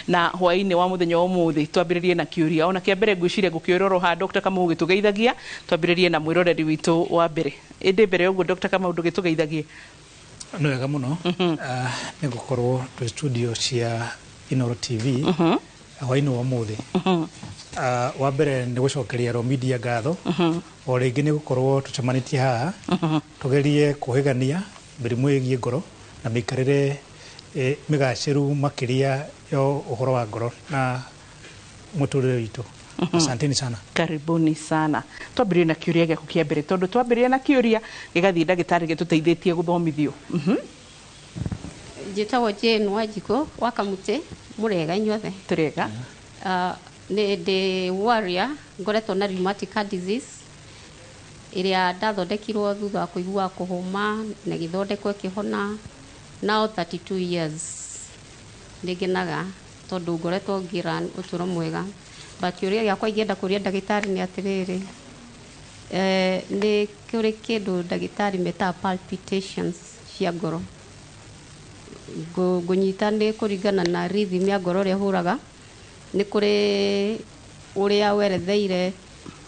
na hwaini wa muthenya umuthi twambiririe na kiuria ona kia mbere ngwiciria ngukiororo ha Dr. Kamau gitugeithagia twambiririe na mwiroreri witu wa mbere indi mbere uguo Dr. Kamau ndugitugeithagie no wega muno ni gukorwo twi studio cia Inooro TV hwaini wa umuthi wa mbere ni gucokeria Ro Media ngatho o ringi ni gukorwo tucemanitie haha tugerie kuhigania mirimu igie ngoro na mikarire migaciru makiria yo uhoro wa ngoro na muturire witu. Asanteni sana. Karibuni sana. Twambirie na kiuria giaku kia mbere tondu twambirie na kiuria gigathii ndagitari gituteithĩtie guthomithio. Njĩtagwo Jane Wanjikũ wa Kamũtĩ murega inyuothe. Turega. Nĩ warrior ngoretwo na rheumatic heart disease iria ndathondekirwo thutha wa kuigua kuhuma na githondekwo kihona now 32 years. Nĩngenaga tondu ngoretwo ngiran uturo mwega. But kiuria giakwa ingĩenda kũria ndagĩtarĩ nĩ atĩrĩrĩ, nĩ kũrĩ kĩndũ ndagĩtarĩ metaga palpitations cia ngoro. Ngũnyita nĩ kũringana na rhythm ya ngoro ũrĩa hũraga. Nĩ kũrĩ ũrĩa weretheire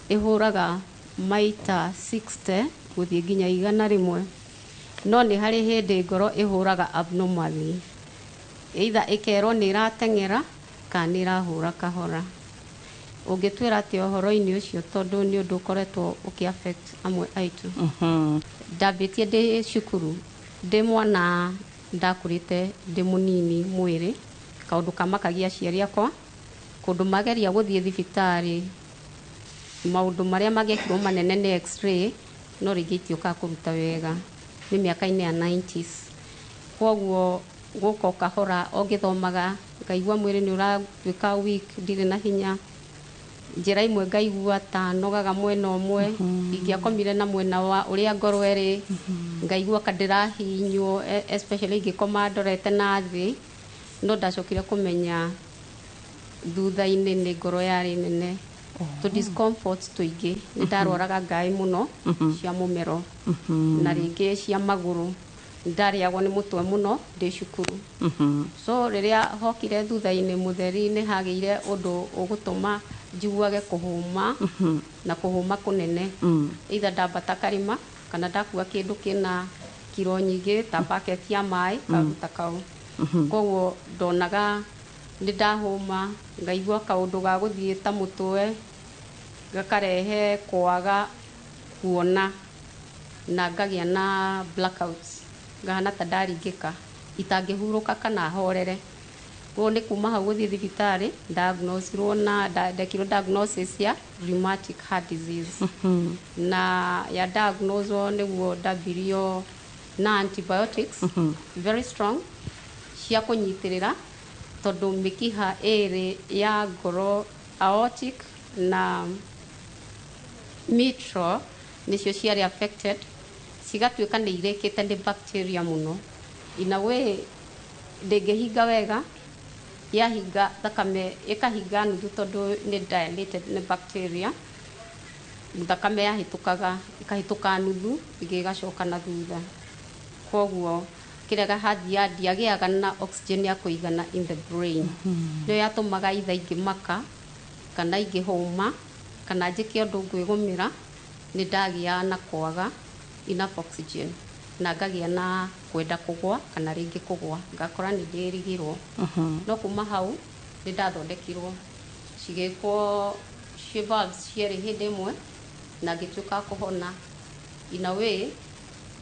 ĩhũraga maita 60 gũthiĩ nginya 100 no nĩ harĩ hĩndĩ ngoro ĩhũraga abnormally, either ĩkerwo nĩ ĩrateng'era kana nĩ ĩrahũra kahora. Ũngĩtwĩra atĩ ũhoro-inĩ ũcio tondũ nĩ ũndũ ũkoretwo ũkĩ-affect amwe aitũ. Ndambĩtie ndĩ cukuru ndĩ mwana ndakũrĩte ndĩ mũnini mwĩrĩ, kaũndũ kamakagia aciari akwa, kũndũ mageria gũthiĩ thibitarĩ, maũndũ marĩa magekirwo manene nĩ x-ray no rĩngĩ itiũkaga kũruta wega, nĩ mĩaka-inĩ ya 90s. Koguo gũka kahora o ngĩthomaga ngaigua mwĩrĩ nĩ ũratuĩka weak, ndirĩ na hinya. Njĩra imwe ngaigua ta nogaga mwena ũmwe, ingĩakomire na mwena wa ũrĩa ngoro ĩrĩ, ngaigua kandĩrahihinywo, especially ingĩkoma ndorete na thĩ, no ndacokire kũmenya thutha-inĩ nĩ ngoro yarĩ nene. To discomfort tũingĩ nĩ ndarwaraga ngaĩ mũno cia mũmero na rĩngĩ cia magũrũ, ndarĩagwo nĩ mũtwe mũno ndĩ cukuru. So rĩrĩa hokire thutha-inĩ mũtheri nĩ hagĩire ũndũ ũgũtũma njiguage kũhũma na kũhũma kũnene, either ndambata karima kana ndakua kĩndũ kĩna kiro nyingĩ ta bucket ya maĩ karuta kau. Koguo ndonaga nĩ ndahũma, ngaigua kaũndũ ga gũthiĩ ta mũtwe, gakarehe kwaga kuona na ngagĩa na blackouts, ngahana ta ndaringĩka itangĩhurũka kana horere. Koguo nĩ kuma hau gũthiĩ thibitarĩ diagnoseirwo na ndekirwo diagnosis ya rheumatic heart disease. Na ya diagnosewo nĩguo ndambirio na antibiotics very strong cia kũnyitĩrĩra tondu mĩkiha ĩrĩ ya ngoro, aortic na mitral, nĩcio ciarĩ affected, cigatuĩka nĩ irĩkĩte nĩ bacteria mũno. In a way ndĩngĩhinga wega, yahinga thakame ĩkahinga nuthu tondu nĩ dilated nĩ bacteria, thakame yahĩtũkaga ĩkahĩtũka nuthu ĩngĩ ĩgacoka na thutha. Koguo kĩrega hathia ndiagĩaga na oxygen ya kũigana in the brain. Nĩyo yatũmaga either ingĩmaka kana ingĩhũma kana njĩke ũndũ ngwĩgũmĩra nĩ ndagĩa na kwaga enough oxygen na ngagĩa na kwenda kũgwa kana rĩngĩ kũgwa, ngakora nĩ ndĩrigirwo. No kuma hau nĩ ndathondekirwo, cigĩkwo valves cierĩ hĩndĩ ĩmwe na ngĩtuĩka kũhona. In a way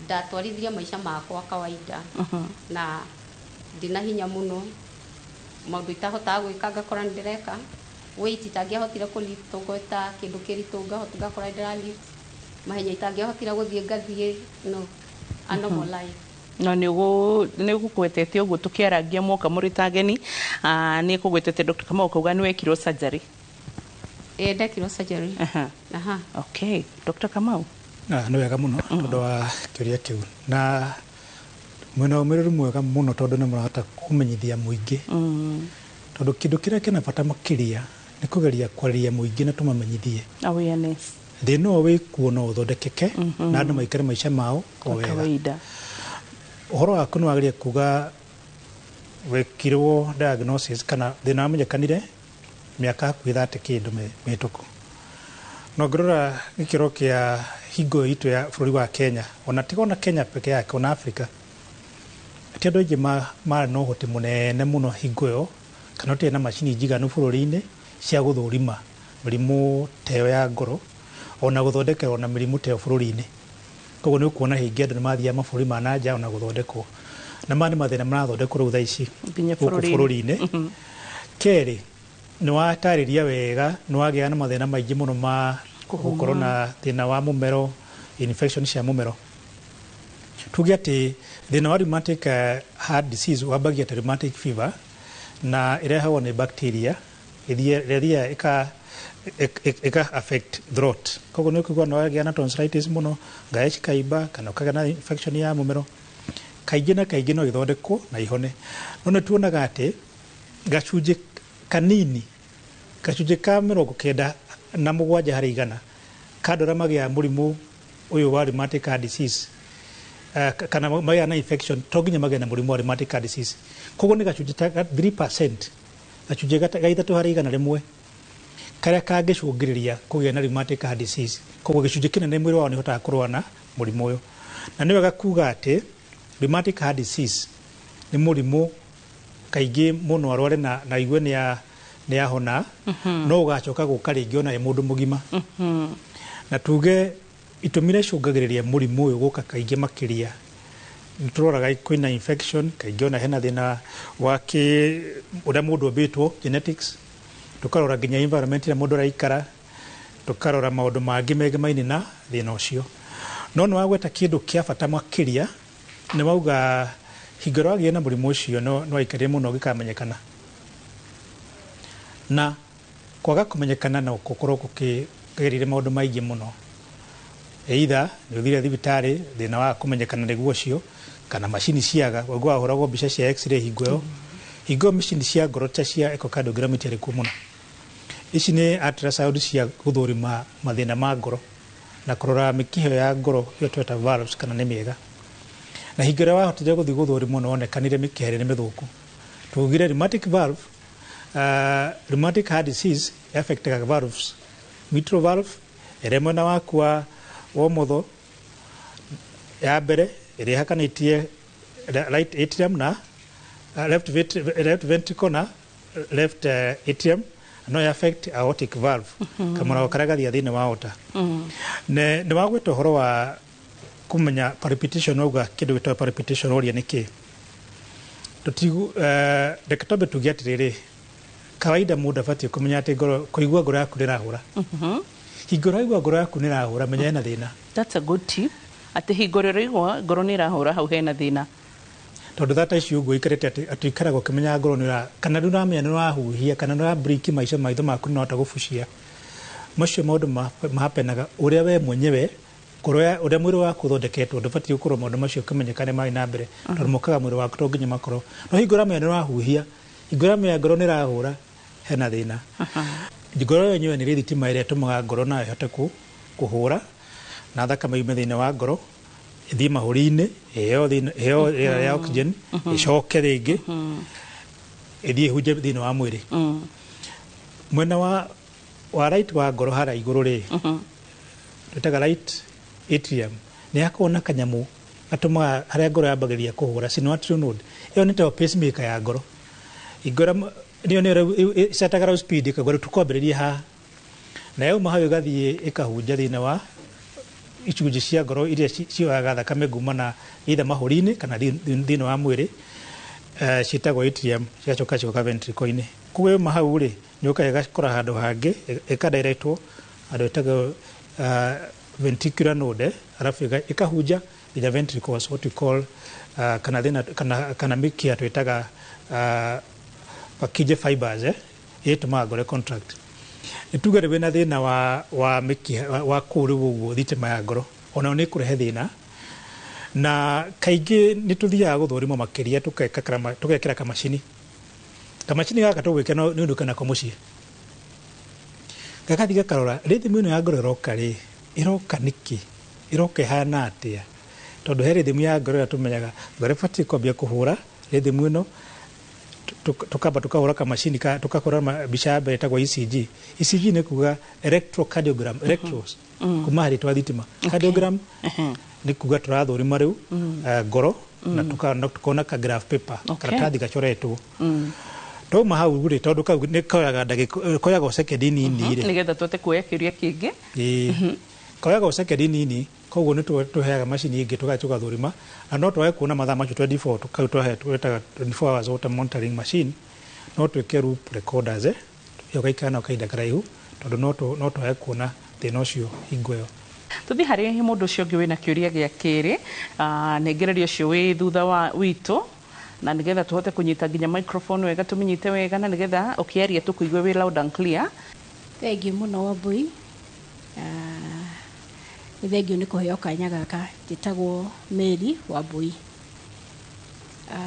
ndatwarithirie maica makwa kawaida na ndina hinya mũno, maũndũ itahotaga gwĩka ngakora nĩ ndĩreka, weight itangĩahotire kũlift gweta kĩndũ kĩritũ ngakora ndĩra lift, mahenya itangĩahotire gũthiĩ ngathiĩ, no a normal life. No nĩ gũkwetete ũguo tũkĩarangia mwoka mũrĩ ta ageni, nĩ kũgwetete Dr. Kamau kauga nĩ wekirwo surgery. Ndekirwo surgery. Okay, Dr. Kamau. Nĩ wega mũno tondũ wa kĩũria kĩu, na mwena ũmĩrĩru mwega mũno tondũ nĩ mũrahota kũmenyithia mũingĩ, tondũ kĩndũ kĩrĩa kĩna bata makĩria nĩ kũgeria kwarĩria mũingĩ na tũmamenyithie awareness. Thĩna ũyũ wĩkuo no ũthondekeke na andũ maikare maica mao o wega. Ũhoro waku nĩ wageria kuga wekirwo diagnosis kana thina wamenyekanire miaka hakuhĩ 30 kindu mĩhĩtũku. No ngĩrora gĩkĩro kĩa hingo itũ ya bũrũri wa Kenya, ona tiga ona Kenya peke yake, ona Africa, ti andũ aingĩ marĩ na ũhoti mũnene mũno hingo ĩyo, kana gũtirĩ na macini njiganu bũrũri-inĩ cia gũthũrima mĩrimũ ta ĩyo ya ngoro, ona gũthondekerwo na mĩrimũ ta ĩyo bũrũri-inĩ. Koguo nĩ ũkuona hingi andũ nĩ mathiaga mabũrũri ma na nja ona gũthondekwo, na maya nĩ mathĩna marathondekwo rĩu thaa ici gũkũ bũrũri-inĩ. Kerĩ, nĩ watarĩria wega, nĩ wagĩa na mathĩna maingĩ mũno ma gũkorwo na thĩna wa mũmero, infection cia mũmero. Tuge atĩ thĩna wa rheumatic heart disease wambagia ta rheumatic fever na ĩrehagwo nĩ bacteria ĩrĩa ĩka affect throat. Koguo nĩ ũkũigua nĩ wagĩa na tonsillitis mũno, ngaĩ cikaimba, kana ũkagĩa na infection ya mũmero. Kaingĩ na kaingĩ no ithondekwo na ihone. No nĩ tuonaga atĩ gacunjĩ kanini, gacunjĩ ka 97 harĩ igana ka andũ arĩa magĩa mũrimũ ũyũ wa rheumatic heart disease kana magĩa na infection to nginya magĩa na mũrimũ wa rheumatic heart disease. Koguo nĩ gacunjĩ ta 3%, gacunjĩ ga 3 harĩ igana rĩmwe karĩa kangĩcũngĩrĩria kũgĩa na rheumatic heart disease. Koguo gĩcunjĩ kĩnene mwĩrĩ wao nĩ ũhotaga kũrũa na mũrimũ ũyũ. Na nĩ wega kuuga atĩ rheumatic heart disease nĩ mũrimũ kaingĩ mũno arware na igue nĩ yahona, no ũgacoka gũka rĩngĩ ona mũndũ mũgima. Na tuge itũmi iria icũngagĩrĩria mũrimũ ũyũ gũka kaingĩ makĩria, nĩ tũroraga kwĩna infection, kaingĩ ona hena thĩna wa ũrĩa mũndũ ombĩtwo, genetics, tũkarora nginya environment ĩrĩa mũndũ araikara, tũkarora maũndũ mangĩ megemaine na thĩna ũcio. No nĩ wagweta kĩndũ kĩa bata makĩria, nĩ wauga hingo ĩrĩa wagĩa na mũrimũ ũcio no aikarire mũno gĩkamenyekana. Na kwaga kũmenyekana no gũkorwo gũkĩgerire maũndũ maingĩ mũno. Either nĩ ũthire thibitarĩ, thĩna wa kũmenyekana nĩguo ũcio, kana macini ciaga, waigua wahũragwo mbica cia x-ray hingo ĩyo. Hingo macini cia ngoro ta cia echocardiogram itiarĩ kuo mũno. Ici nĩ ultrasound cia gũthũrima mathĩna ma ngoro na kũrora mĩkiha ya ngoro ĩyo tweta valves kana nĩ mĩega. Na hingo ĩrĩa wahotire gũthiĩ gũthũrimwo nĩ wonekanire mĩkiha ĩrĩa nĩ mĩthũku. Tugire rheumatic valve, rheumatic heart disease affectaga valves, mitral valve ĩrĩa mwena waku wa ũmotho ya mbere ĩrĩa ĩhakanĩtie right atrium na left ventricle na left atrium, no affect aortic valve, kamũrango karĩa gathiĩ thĩinĩ wa aorta. Nĩ wagwĩta ũhoro wa kumenya palpitation, wauga kĩndũ gĩtagwo palpitation ũrĩa nĩ kĩ. Reke twambe tuge atĩrĩrĩ, kawaida mũndũ abatiĩ kũmenya atĩ kũigua ngoro yaku nĩrahũra. Hingo ĩraigua ngoro yaku nĩrahũra, menya hena thĩna. That's a good tip. Atĩ hingo ĩrĩa ũraigua ngoro nĩrahũra, hau hena thĩna. Tondũ thata icio ũguo ikarĩte atĩ ikaragwo ũkĩmenya ngoro kana rĩu ũramenya nĩ ũrahuhia, kana nĩ ũrabriki maitho maku nĩwahota gũbucia. Macio maũndũ mahapenaga ũrĩa we mwenyewe, ũrĩa mwĩrĩ waku ũthondeketwo, ndũbatiĩ gũkorwo maũndũ macio ũkĩmenyekane marĩ na mbere, tondũ mokaga mwĩrĩ waku to nginya makorwo. No hingo ũramenya nĩ ũrahuhia, hingo ũramenya ngoro nĩrahũra, hena thĩna. Ngoro ĩyo yenyewe nĩ thitima ĩrĩa ĩtũmaga ngoro nayo ĩhote kũhũra na thakame yume thĩinĩ wa ngoro, ĩthiĩ mahũri-inĩ, ĩheo rĩera rĩa oxygen, ĩcoke rĩngĩ, ĩthiĩ ĩhunje thĩinĩ wa mwĩrĩ. Mwena wa right wa ngoro harĩa igũrũ rĩ, twĩtaga right atrium, nĩ hakoragwo na kanyamũ gatũmaga harĩa ngoro yambagĩrĩria kũhũra, sinoatrial node. Ĩyo nĩ tayo pacemaker ya ngoro. Nĩyo nĩyo ĩcataga speed ĩkauga tũkwambĩrĩria haha, na yauma hau ĩgathiĩ ĩkahunja thĩinĩ wa icunjĩ cia ngoro iria cioyaga thakame kuma na either mahũri-inĩ kana thĩinĩ wa mwĩrĩ, ciĩtagwo atrium, cigacoka cigoka ventricle-inĩ. Koguo yauma hau rĩ, nĩũkaga ĩgakora handũ hangĩ ĩkadirectwo handũ ĩtagwo ventricular node, alafu ĩkahunja nginya ventricles, what we call kana mĩkiha twĩtaga Purkinje fibers, ĩtũmaga ngoro contract. Nĩ tuge rĩu wĩna thĩna wa mĩkiha wa kũrĩ ũguo thitima ya ngoro, ona nĩ kũrehe thĩna. Na kaingĩ nĩ tũthiaga gũthũrimwo makĩria tũgekĩra kamacini. Kamacini gaka tũgwĩkĩra nĩ ũndũ kana mũciĩ. Gagathiĩ gakarora rhythm ĩno ya ngoro ĩroka rĩ, ĩroka nĩkĩ, ĩroka ĩhana atĩa. Tondũ he rhythm ya ngoro ĩrĩa tũmenyaga ngoro ĩbatiĩ kwambia kũhũra rhythm ĩno tukamba tukahũra kamacini tukakora mbica ya mbere ĩtagwo ECG. ECG nĩ kuga electrocardiogram, electros kuma harĩ twa thitima. Cardiogram nĩ kuga tũrathũrima rĩu ngoro na tukona ka graph paper karatathi gacoretwo. Toma hau rĩ tondũ kau nĩ koyaga sekendi nini rĩ nĩgetha tũte kuoya kĩũria kĩngĩ koyaga sekendi nini, koguo nĩ tũheaga macini ĩngĩ tũgathũrima, na no twae kuona mathaa macio 24 tukau twetaga 24 hours water monitoring machine, no twĩke loop recorders ũgaikara na kahinda karaihu tondũ no twae kuona thĩna ũcio hingo ĩyo. Tuthi harĩ mũndũ ũcio ũngĩ wĩna kĩũria gĩa kerĩ, nengereria ũcio wĩ thutha wa witũ, na nĩgetha tũhote kũnyita nginya microphone wega tũmĩnyite wega, na nĩgetha ũkĩaria tũkũigue wĩ loud and clear. Thengiũ mũno Wambui, nĩ thengiũ nĩ kũheo kanya gaka. Njĩtagwo Mary Wambui.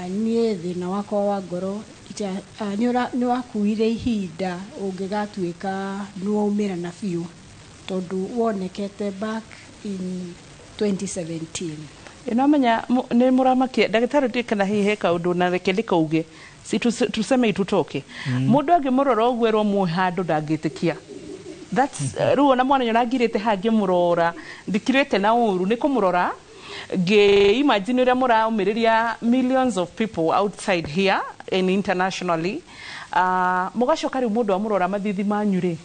Niĩ thĩna wakwa wa ngoro nĩ wakuire ihinda ũngĩgatuĩka nĩ waumĩra na biũ, tondũ wonekete back in 2017. Ino menya nĩ mũramakia ndagĩtarĩ ndĩ kana hihi he kaũndũ na reke ndĩkauge tuseme itutoke mũndũ angĩmũrora ũguo erwo muoe handũ ndangĩtĩkia. That's rĩu ona mwana nyona ngirĩte hangĩ mũrora ndikirĩte na ũru nĩ kũmũrora imagine ũrĩa mũraumĩrĩria millions of people outside here and internationally, mũgacoka rĩu mũndũ amũrora mathithi manyu rĩ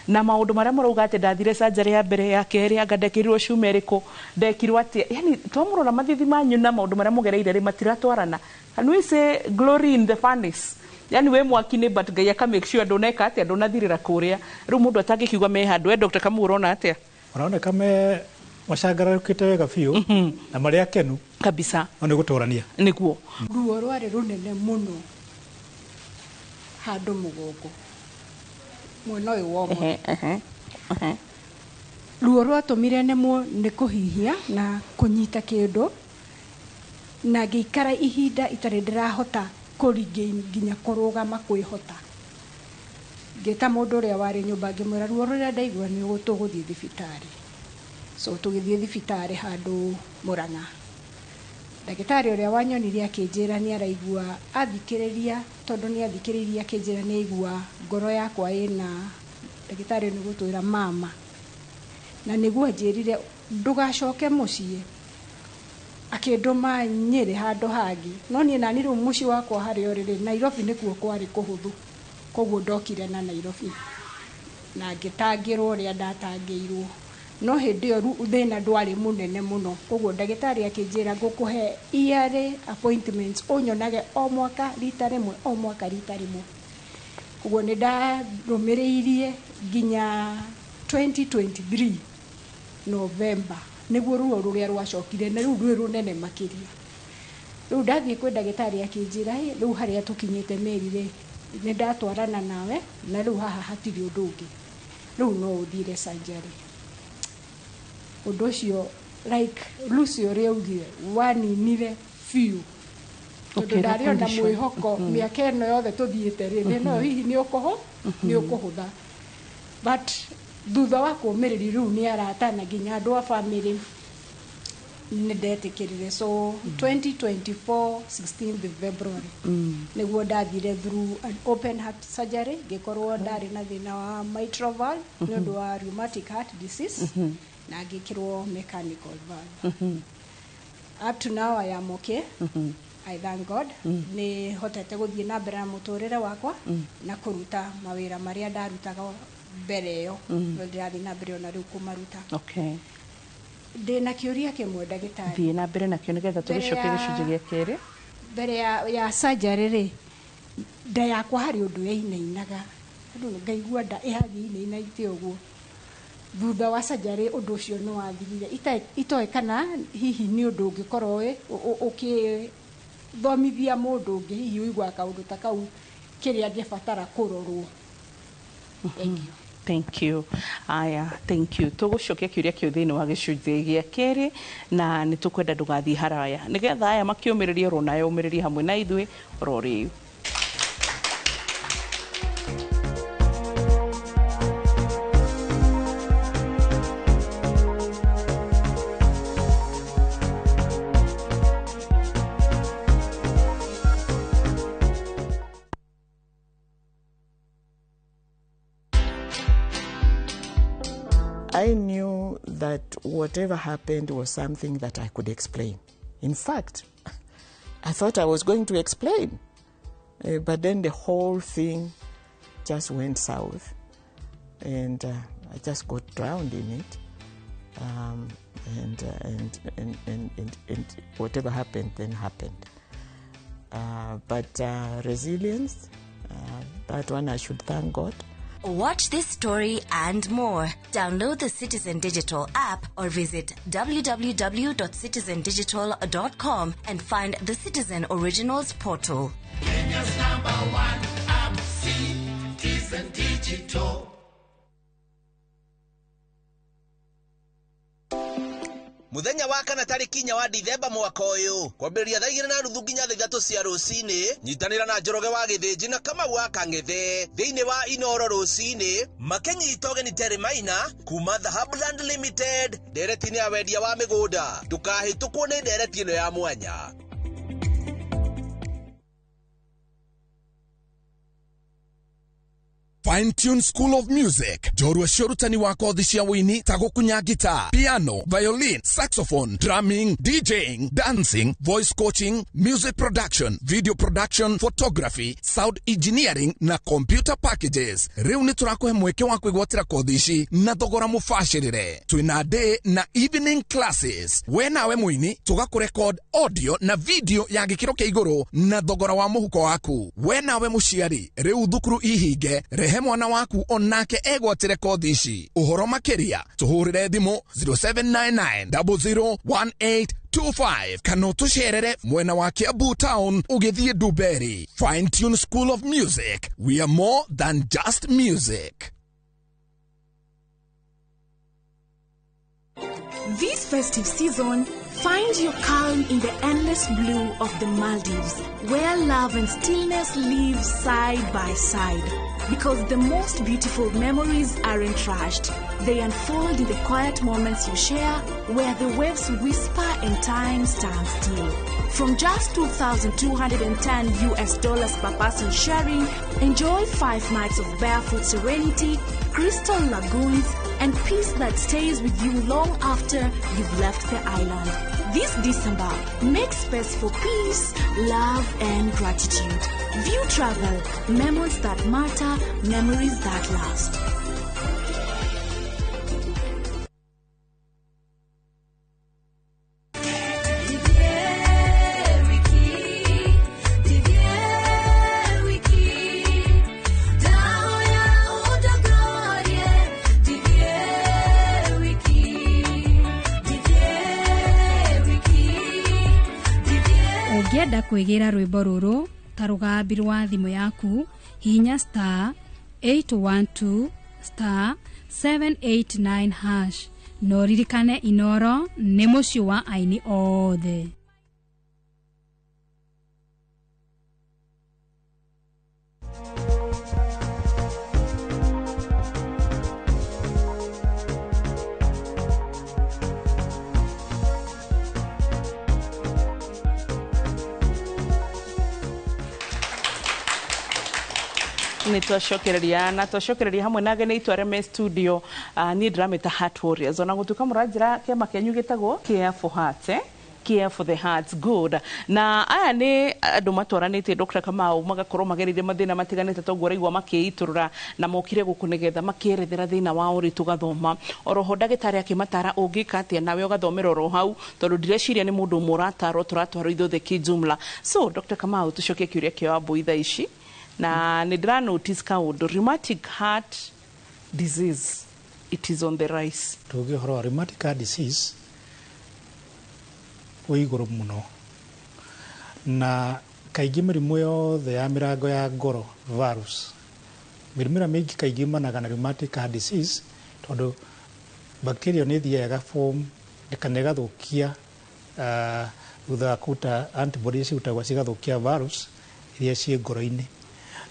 na maũndũ marĩa mũrauga atĩ ndathire surgery ya mbere ya kerĩ anga ndekirwo ciumia ĩrĩkũ ndekirwo atĩa, yani twamũrora mathithi manyu na maũndũ marĩa mũgereire rĩ matiratwarana. Can we say glory in the furnace? Yani we mwaki-inĩ but Ngai aka make sure ndũneka atĩa ndũnathirĩra kũrĩa. Rĩu mũndũ atangĩkiuga me handũ Dr. Kamau ũrona atĩa? Ũroneka me macangarũkĩte wega biũ na marĩ akenu kabisa. No nĩ gũtũrania nĩguo ruo rwarĩ rũnene mũno handũ mũgongo mwena ũyũ wa ũmotho. Ruo rwatũmire nemwo nĩ kũhihia na kũnyita kĩndũ, na ngĩikara ihinda itarĩ ndĩrahota nginya kũrũgama kwĩhota. Ngĩta mũndũ ũrĩa warĩ nyũmba ngĩmwĩra ruo rũrĩa ndaigua nĩ tũgũthiĩ thibitarĩ. So tũgĩthiĩ thibitarĩ handũ Mũrang'a. Ndagĩtarĩ ũrĩa wanyonire akĩnjĩra nĩ araigua athikĩrĩria, tondũ nĩ athikĩrĩria akĩnjĩra nĩ aigua ngoro yakwa ĩna, ndagĩtarĩ nĩ gũtwĩra mama, na nĩguo anjĩrire ndũgacoke mũciĩ, akĩndũma Nyĩrĩ handũ hangĩ. No niĩ nani rĩu mũciĩ wakwa harĩa ũrĩ Nairobi nĩkuo kwarĩ kũhũthũ, koguo ndokire na Nairobi na ngĩtangĩrwo ũrĩa ndatangĩirwo. No hĩndĩ ĩyo thĩna ndwarĩ mũnene mũno, koguo ndagĩtarĩ akĩnjĩra ngũkũhe yearly appointments ũnyonage o mwaka rita rĩmwe, o mwaka rita rĩmwe. Koguo nĩ ndarũmĩrĩirie nginya 2023 November nĩguo ruo rũrĩa rwacokire, na rĩu rwĩ rũnene makĩria. Rĩu ndathiĩ kwĩ ndagĩtarĩ akĩnjĩra rĩu harĩa tũkinyĩte Mary rĩ nĩ ndatwarana nawe na rĩu haha hatirĩ ũndũ ũngĩ, rĩu no ũthire surgery. Ũndũ ũcio like Lucy ũrĩa augire waninire biũ, tondũ ndarĩ ona mwĩhoko mĩaka ĩno yothe tũthiĩte rĩ no hihi nĩ ũkũhũtha, but thutha wa kũũmĩrĩria rĩu nĩ arata na nginya andũ a family nĩ ndetĩkĩrire. So 2024 16th February nĩguo ndathire through an open heart surgery, ngĩkorwo ndarĩ na thĩna wa mitral valve nĩ ũndũ wa rheumatic heart disease na ngĩkĩrwo mechanical valve. Up to now I am okay. I thank God. Nĩ hotete gũthiĩ na mbere na mũtũrĩre wakwa na kũruta mawĩra marĩa ndarutaga mbere ĩyo, no ndĩrathiĩ na mbere ona rĩu kũmaruta. Okay. Ndĩna kĩũria kĩmwe ndagĩtarĩ. Thiĩ na mbere nakĩo nĩgetha tũgĩcoke gĩcunjĩ gĩa kerĩ. Mbere ya surgery rĩ nda yakwa harĩ ũndũ yainainaga, andũ ngaigua nda ĩhathiĩ inainaite ũguo. Thutha wa surgery ũndũ ũcio nĩ wathirire. Itoĩ kana hihi nĩ ũndũ ũngĩkorwo ũkĩthomithia mũndũ ũngĩ hihi ũigua kaũndũ ta kau kĩrĩa angĩbatara kũrorwo. Thank you. Aya, thank you. Tũgũcokia kĩũria kĩu thĩinĩ wa gĩcunjĩ gĩa kerĩ na nĩ tũkwenda ndũgathiĩ haraya nĩgetha aya makĩũmĩrĩria oro nayo ũmĩrĩrie hamwe na ithuĩ oro rĩu. I knew that whatever happened was something that I could explain. In fact, I thought I was going to explain, but then the whole thing just went south, and I just got drowned in it. And whatever happened then happened. But resilience, that one I should thank God. Watch this story and more. Download the Citizen Digital app or visit www.citizendigital.com and find the Citizen Originals portal. Kenya's #1 app, Citizen Digital. Muthenya wa kana tariki 4 wa Dithemba mwaka uyu kwambĩrĩria thaa 2:30 nginya 3 cia rũcinĩ nyitanĩra na Njoroge wa Gĩthĩnji na Kamau wa Kang'ethe thĩinĩ wa Inooro rũcinĩ makenyita ũgeni Terry Maina kuma Dhahabuland Limited ndereti-inĩ ya wendia wa mĩgũnda ndũkahĩtũkwo nĩ ndereti ĩno ya mwanya. Fine Tune School of Music. Jorua shorutani wa kothi cia wini ta gukunya guitar, piano, violin, saxophone, drumming, DJing, dancing, voice coaching, music production, video production, photography, sound engineering na computer packages. Riu ni turakuhe mweke wa kwigwatira kothi ici na thogora mubashirire. Twina day na evening classes. We nawe mwini tugakurecord audio na video ya gikiro kia iguru na thogora wa muhuko waku. We nawe muciari riu thukuru ihinge rehe mwana waku onake egwatire kothi ici. Uhoro makiria tuhurire thimu 0799001825 kana tucerere mwena wa Kiambu Town ugithie Duberi. Fine Tune School of Music. We are more than just music. This festive season, find your calm in the endless blue of the Maldives, where love and stillness live side by side. Because the most beautiful memories aren't rushed. They unfold in the quiet moments you share, where the waves whisper and time stands still. From just $2,210 per person sharing, enjoy 5 nights of barefoot serenity, crystal lagoons, and peace that stays with you long after you've left the island. This December, make space for peace, love, and gratitude. View Travel, memories that matter, memories that last. Ũngĩenda kwĩgĩra rwĩmbo rũrũ ta rũgambi rwa thimũ yaku hihinya *812*789# no ririkane Inooro nĩ mũciĩ wa aini othe. Ni twashokereria na twashokereria hamwe na ageni itu areme studio ni Dramita Heart Warriors ona gutuka muranjira kiama kianyu gitagwo Care for Hearts Care for the Hearts good na aya ni andu matwaranite Dr. Kamau magakorwo magerire mathina matiganite toguo raigwa makiiturura na mokire gukunegetha makierethera thina wa uritu gathoma oroho ndagitari akimatara ungika atia nawe ugathomera oro hau tondu direciria ni mundu murataro turatwaro ithothe kijumla. So Dr. Kamau tucokie kiuria kio abo itha ici na nidra notice kaundu rheumatic heart disease it is on the rise. Tuge horo rheumatic heart disease iguru muno na kaigi mirimu yothe ya mirango ya ngoro virus mirimira mingi kaigi managa na rheumatic heart disease tondu bacteria ni thiaga form ikanega thukia thutha kuta antibodies utagwa cigathukia virus iria cie ngoro-ini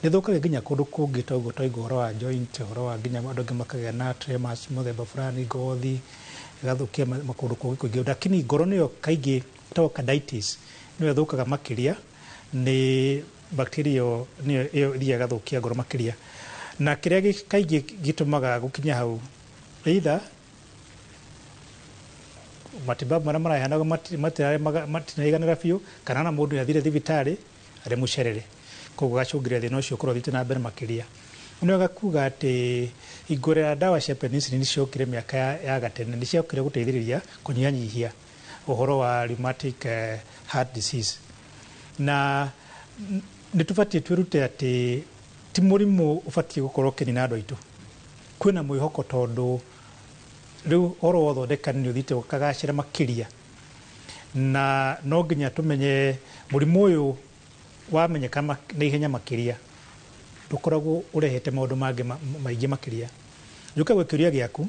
ni thukaga nginya kundu kungi toguo toigwo horo wa joint horo wa nginya andu angi makagĩa na tremors muthemba fulani ngothi igathukia makundu kungi lakini ngoro niyo kaigi carditis niyo thukaga makiria ni bacteria niyo thiaga thukia ngoro makiria na kiria kaigi gitumaga gukinya hau either matibabu marĩa maraheanagwo matinaiganĩra biũ, kana na mũndũ athire thibitarĩ arĩ mũcerere, koguo gacũngĩrĩria thĩna ũcio ũkorwo thiĩte na mbere makĩria. Nĩ wega kuga atĩ hingo ĩrĩa ndawa cia penicillin ciokire mĩaka ya gatene nĩ ciokire gũteithĩrĩria kũnyihanyihia ũhoro wa rheumatic heart disease, na nĩ tũbatiĩ twĩrute atĩ ti mũrimũ ũbatiĩ gũkorwo ũkĩnina andũ aitũ. Kwĩna mwĩhoko tondũ rĩu oro wothondeka nĩ ũthiĩte ũkagacĩra makĩria, na no nginya tũmenye mũrimũ ũyũ wamenyeka na ihenya makĩria ndũkoragwo ũrehete maũndũ mangĩ maingĩ makĩria. Njuka gwĩ kĩũria gĩaku,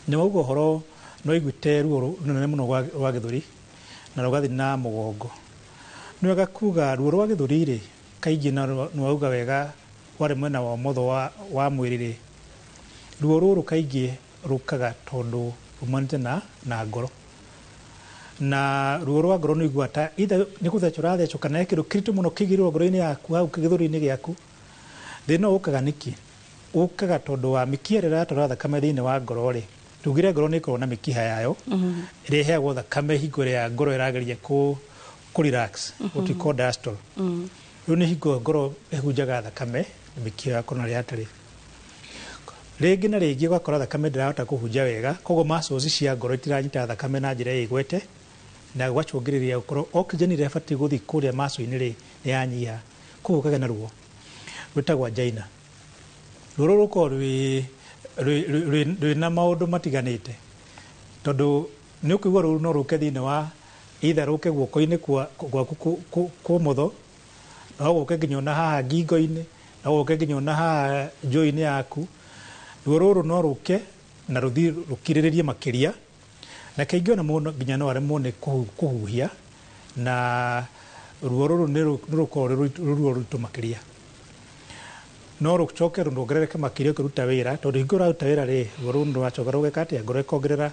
nĩ wauga ũhoro no iguĩte ruo rũnene mũno rwa gĩthũri na rũgathiĩ na mũgongo. Nĩ wega kuga ruo rwa gĩthũri-rĩ kaingĩ na nĩ wauga wega warĩ mwena wa ũmotho wa mwĩrĩ-rĩ, ruo rũrũ kaingĩ rũkaga tondũ rumanĩte na ngoro, na ruo rwa ngoro nĩ igua ta either nĩ gũthecwo ũrathecwo kana kĩndũ kĩritũ mũno kĩigĩrĩrwo ngoro-inĩ yaku hau gĩthũri-inĩ gĩaku. Thĩna ũkaga nĩkĩ? Ũkaga tondũ wa mĩkiha ĩrĩa ĩratwara thakame thĩinĩ wa ngoro-rĩ, tugire ngoro nĩ ĩkoragwo na mĩkiha yayo ĩrĩa ĩheagwo thakame hingo ĩrĩa ngoro ĩrageria relax, what we call diastole. Rĩu nĩ hingo ngoro ĩhunjaga thakame mĩkiha ya ngoro yatarĩ. Rĩngĩ na rĩngĩ ũgakora thakame ndĩrahota kũhunja wega, koguo muscles cia ngoro itiranyita thakame na njĩra ĩgwete, na gwacũngĩrĩria gũkorwo oxygen ĩrĩa ĩbatiĩ gũthiĩ kũrĩa muscle-inĩ nĩ yanyiha, koguo ũkagĩa na ruo rwĩtagwo angina. Ruo rũrũ rũkoragwo rwĩna maũndũ matiganĩte, tondũ nĩ ũkũigua ruo no rũke thĩinĩ wa either rũke guoko-inĩ gwaku kwa ũmotho, no gũke nginya ona haha ngingo-inĩ, no gũke nginya ona haha njũĩ-inĩ yaku. Ruo rũrũ no rũke na rũthiĩ rũkirĩrĩrie makĩria, na kaingĩ ona mũndũ nginya no aremwo nĩ kũhuhia, na ruo rũrũ nĩ rũkoragwo ruo rũritũ makĩria. No rũcoke rũongerereke makĩria ũkĩruta wĩra, tondũ hingo ũraruta wĩra-rĩ, ruo rũrũ rũracoka rũgeka atĩa, ngoro ĩkongerera,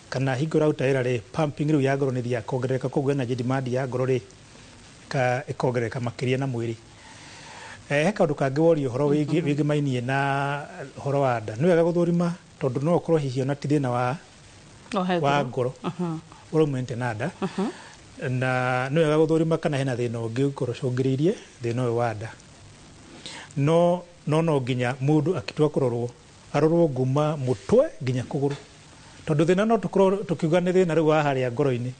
kana hingo ũraruta wĩra-rĩ, pumping rĩu ya ngoro nĩ ĩthiaga ĩkongerereka, koguo energy demand ya ngoro-rĩ ĩkongerereka makĩria na mwĩrĩ. He kaũndũ kangĩ worio ũhoro wĩgĩmainie na ũhoro wa nda. Nĩ wega gũthũrima tondũ no ũkorwo hihi ona ti thĩna wa ngoro ũraumanĩte na nda, na nĩ wega gũthũrima kana hena thĩna ũngĩ ũkorwo ũcũngĩrĩirie thĩna ũyũ wa nda. No nginya mũndũ akĩtua kũrorwo, arorwo nguma mũtwe nginya kũgũrũ, tondũ thĩna no tũkorwo tũkiuga nĩ thĩna rĩu wa harĩa ngoro-inĩ,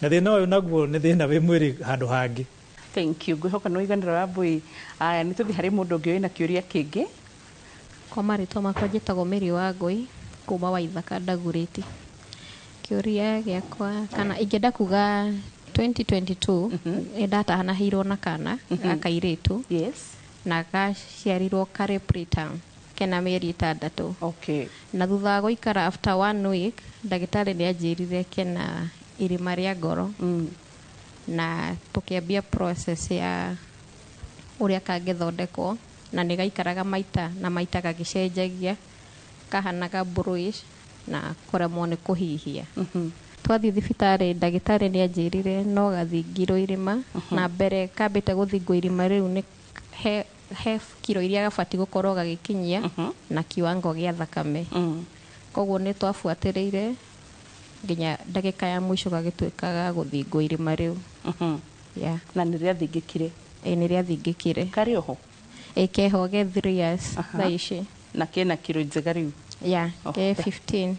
na thĩna ũyũ naguo nĩ thĩna wĩ mwĩrĩ handũ hangĩ. Thank you. Ngwihoka no iganĩro wa Mbui. Aya nĩ tũthiĩ harĩ mũndũ ũngĩ wĩna kĩũria kĩngĩ. Kwa marĩtwa makwa njĩtagwo Mary Wangũi kuma Waithaka Ndagurĩti. Kĩũria gĩakwa kana ingĩenda kuga 2022 ndatahanaheirwo na kana akairĩtu. Yes. Na gaciarirwo karĩ preterm kena mĩeri 6. Okay. Na thutha wa gũikara after 1 week ndagĩtarĩ nĩ anjĩrire kena irima rĩa ngoro. Na tũkĩambia process ya ũrĩa kangĩthondekwo, na nĩ gaikaraga maita gagĩcenjagia, kahanaga bluish na kũremwo nĩ kũhihia. Twathiĩ thibitarĩ ndagĩtarĩ nĩ anjĩrire no gathingirwo irima, na mbere kambĩte gũthingwo irima rĩu nĩ he kiro iria gabatiĩ gũkorwo gagĩkinyia na kiwango gĩa thakame. Koguo nĩ twabuatĩrĩire nginya ndagĩka ya mũico gagĩtuĩkaga gũthingwo irima rĩu. Na nĩ rĩathingĩkire? Nĩ rĩathingĩkire. Karĩ oho? Keho ge 3 years thaa ici. Na kena kiro njega rĩu? Ke 15.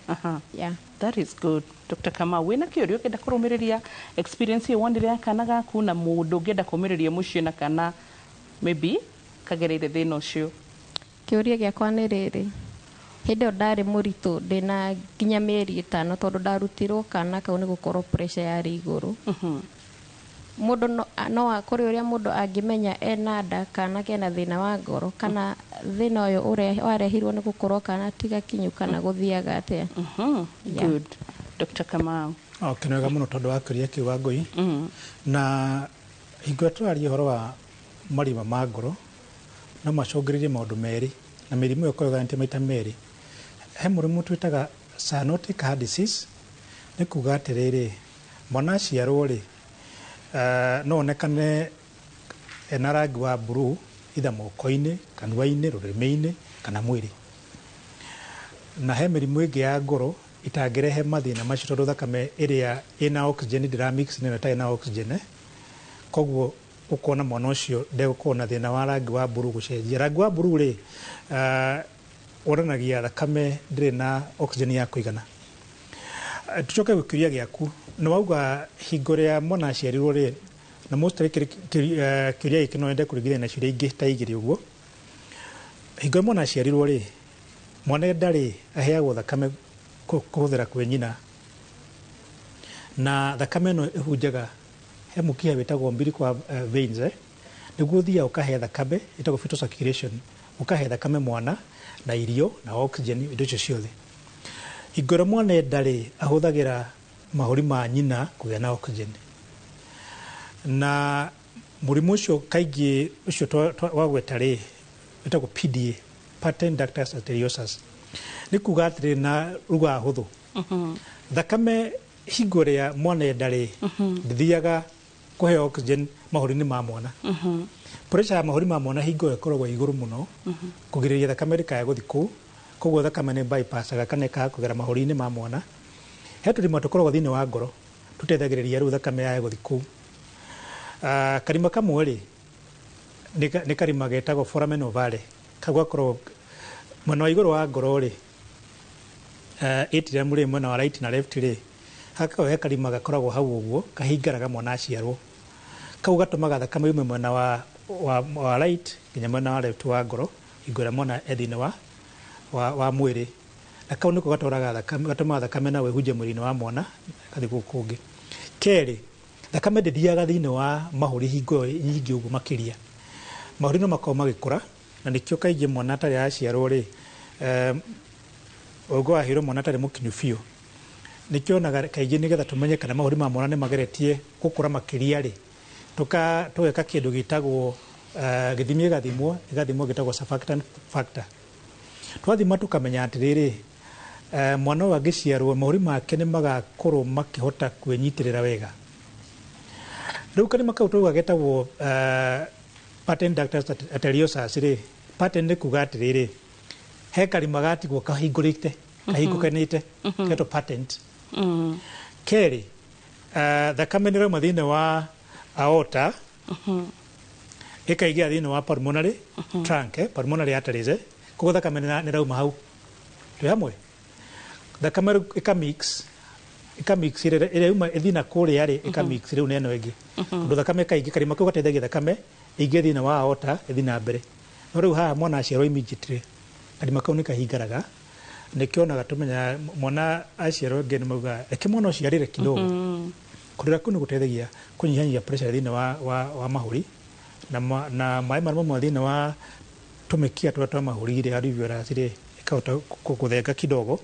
That is good. Dr. Kamau, wĩna kĩũria ũngĩenda kũrũmĩrĩria experience ĩyo wonire ya kana gaku, na mũndũ ũngĩenda kũmĩrĩria mũciĩ na kana maybe kagereire thĩna ũcio? Kĩũria gĩakwa nĩ rĩrĩ, hĩndĩ ĩyo ndarĩ mũritũ ndĩna nginya mĩeri 5 tondũ ndarutirwo kana kau nĩ gũkorwo pressure yarĩ igũrũ. Mũndũ no kũrĩ ũrĩa mũndũ angĩmenya ena nda kana kena thĩna wa ngoro, kana thĩna ũyũ ũrĩa warehirwo nĩ gũkorwo kana tiga kinyu kana gũthiaga atĩa? Good. Dr. Kamau. Okay, nĩ wega mũno tondũ wa kĩũria kĩu Wangũi. Na hingo tũraria ũhoro wa marima ma ngoro no macũngĩrĩrie maũndũ merĩ, na mĩrimũ ĩyo ĩkoragwo ĩgayanĩtio maita merĩ. He mũrimũ twĩtaga cyanotic heart disease, nĩ kuga atĩrĩrĩ, mwana aciarwo-rĩ no onekane ena rangi wa blue either moko-inĩ, kanua-inĩ, rũrĩmĩ-inĩ kana mwĩrĩ. Na he mĩrimũ ĩngĩ ya ngoro itangĩrehe mathĩna macio tondũ thakame ĩrĩa ĩna oxygen ndĩramix na ĩtarĩ na oxygen, koguo ũkona mwana ũcio ndegũkorwo na thĩna wa rangi wa mburu gũcenjia. Rangi wa mburu rĩ wonanagia thakame ndĩrĩ na oxygen ya kũigana. Tucoke gũkĩũria gĩaku, nĩ wauga hingo rĩa mwana aciarirwo rĩ, na mostly kĩũria gĩkĩ no nyende kũringithania na ciũria ingĩ ta igĩrĩ ũguo. Hingo mwana aciarirwo rĩ, mwana ndarĩ aheagwo thakame kũhũthĩra kwĩ nyina, na thakame ĩno ĩhunjaga he mũkiha wĩtagwo umbilical veins, nĩguo ũthiaga ũkahe thakame ĩtagwo fetal circulation, ũkahe thakame mwana na irio na oxygen, indo icio ciothe. Hingo ĩrĩa mwana ndarĩ ahũthagĩra mahũri ma nyina kũgĩa na oxygen, na mũrimũ ũcio kaingĩ ũcio wagweta rĩ wĩtagwo PDA, patent ductus arteriosus, nĩ kuga atĩrĩ na ruga hũthũ. Thakame hingo ĩrĩa mwana ndarĩ ndĩthiaga kũhe oxygen mahũri-inĩ ma mwana. Pressure ya mahũri ma mwana hingo ĩkoragwo igũrũ mũno kũgirĩrĩria thakame ndĩkae gũthiĩ kũu, koguo thakame nĩ bypassaga kana ĩkaga kũgera mahũri-inĩ ma mwana. He tũrima tũkoragwo thĩinĩ wa ngoro tũteithagĩrĩria rĩu thakame yae gũthiĩ kũu. Karima kamwe rĩ nĩ karima getagwo foramen ovale, kau gakoragwo mwena wa igũrũ wa ngoro rĩ, atrium rĩ mwena wa right na left rĩ, hakakorwo he karima gakoragwo hau ũguo kahingaraga mwana aciarwo. Kau gatũmaga thakame yume mwena wa right nginya mwena wa left wa ngoro hingo ĩrĩa mwana e thĩinĩ wa mwĩrĩ, na kau nĩko gatwaraga thakame, gatũmaga thakame na wĩhunje mwĩrĩ-inĩ wa mwana gathiĩ gũkũ kũngĩ. Kerĩ, thakame ndĩthiaga thĩinĩ wa mahũri hingo nyingĩ ũguo makĩria. Mahũri no makorwo magĩkũra, na nĩkĩo kaingĩ mwana atarĩ aciarwo rĩ, ũguo wahĩrwo mwana atarĩ mũkinyu biũ, nĩkĩonaga kaingĩ nĩgetha tũmenye kana mahũri ma mwana nĩ mageretie gũkũra makĩria rĩ, tũgeka kĩndũ gĩtagwo gĩthimi gĩgathimwo gĩtagwo surfactant factor. Twathima tũkamenya atĩrĩrĩ, mwana ũyũ angĩciarwo mahũri make nĩ magakorwo makĩhota kwĩnyitĩrĩra wega. Rĩu karima kau tũuga getagwo patent ductus arteriosus rĩ, patent nĩ kuga atĩrĩrĩ, he karima gatigwo kahingũrĩte kahingũkanĩte getwo patent. Kerĩ, thakame nĩ rauma thĩinĩ wa aorta ĩkaingĩra thĩinĩ wa pulmonary trunk, pulmonary arteries, koguo thakame nĩ rauma hau. Twĩ hamwe? Thakame ĩkamix ĩrĩa yuma ĩthiĩ na kũrĩa rĩ, ĩkamix rĩu neno ĩngĩ, tondũ thakame kaingĩ karima kau gateithagia thakame ĩingĩ thĩinĩ wa aorta ĩthiĩ na mbere. No rĩu haha mwana aciarwo immediately karima kau nĩ kahingaraga, nĩkĩonaga tũmenya mwana aciarwo ngĩ nĩ mauga reke mwana ũciarĩre kidogo. Kũrera kau nĩ gũteithagia kũnyihanyihia pressure thĩinĩ wa mahũri, na maĩ marĩa mauma thĩinĩ wa tũmĩkiha tũrĩa twa mahũri rĩ, alveolus rĩ, ĩkahota gũthenga kidogo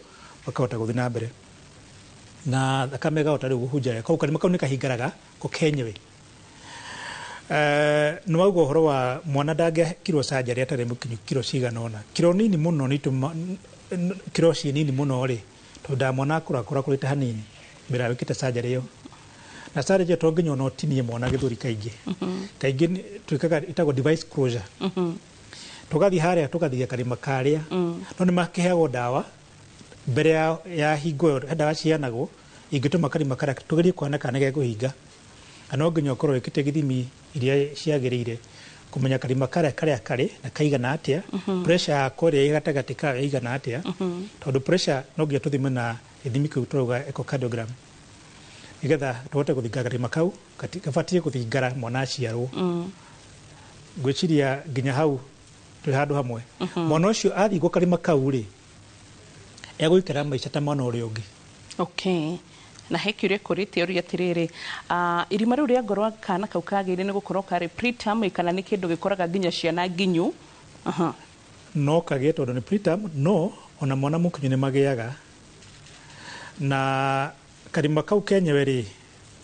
makahota gũthiĩ na mbere, na thakame ĩkahota rĩu kũhunja. Koguo karima kau nĩ kahingaraga kenyewe. Nĩ wauga ũhoro wa mwana ndangĩkirwo surgery atarĩ mũkinyu kiro cigana ũna. Kiro nini mũno kiro ciĩ nini mũno rĩ, tondũ mwana akũrakũrĩte hanini mbere ya wĩkĩte surgery ĩyo. Na surgery ĩyo to nginya ona ũtinie mwana gĩthũri kaingĩ. Kaingĩ twĩkaga ĩtagwo device closure. Tũgathiĩ harĩa tũgathiga karima karĩa, no nĩ makĩheagwo ndawa mbere ya hingo ĩyo, ndawa ciheanagwo ingĩtũma karima karĩa tũgerie kuona kana nĩ gekũhinga. No nginya ũkorwo wĩkĩte gĩthimi iria ciagĩrĩire kũmenya karima karĩa karĩ na kaigana atĩa, pressure yako ĩrĩa ĩ gatagatĩ kayo ĩigana atĩa, tondũ pressure no nginya tũthime na gĩthimi kĩu tũrauga echocardiogram, nĩgetha tũhote gũthinga karima kau gabatiĩ gũthingara mwana aciarwo. Ngwĩciria nginya hau twĩ handũ hamwe. Mwana ũcio athingwo karima kau rĩ, egũikara maica ta mwana ũrĩa ũngĩ. Okay. Na he kĩũria kũrĩte ũrĩa atĩrĩrĩ, irima rĩu rĩa ngoro kana kau kagĩrĩ nĩ gũkorwo karĩ preterm kana nĩ kĩndũ gĩkoraga nginya ciana nginyu? No kagĩe tondũ nĩ preterm, no ona mwana mũkinyu nĩ magĩaga, na karima kau kenyewe rĩ,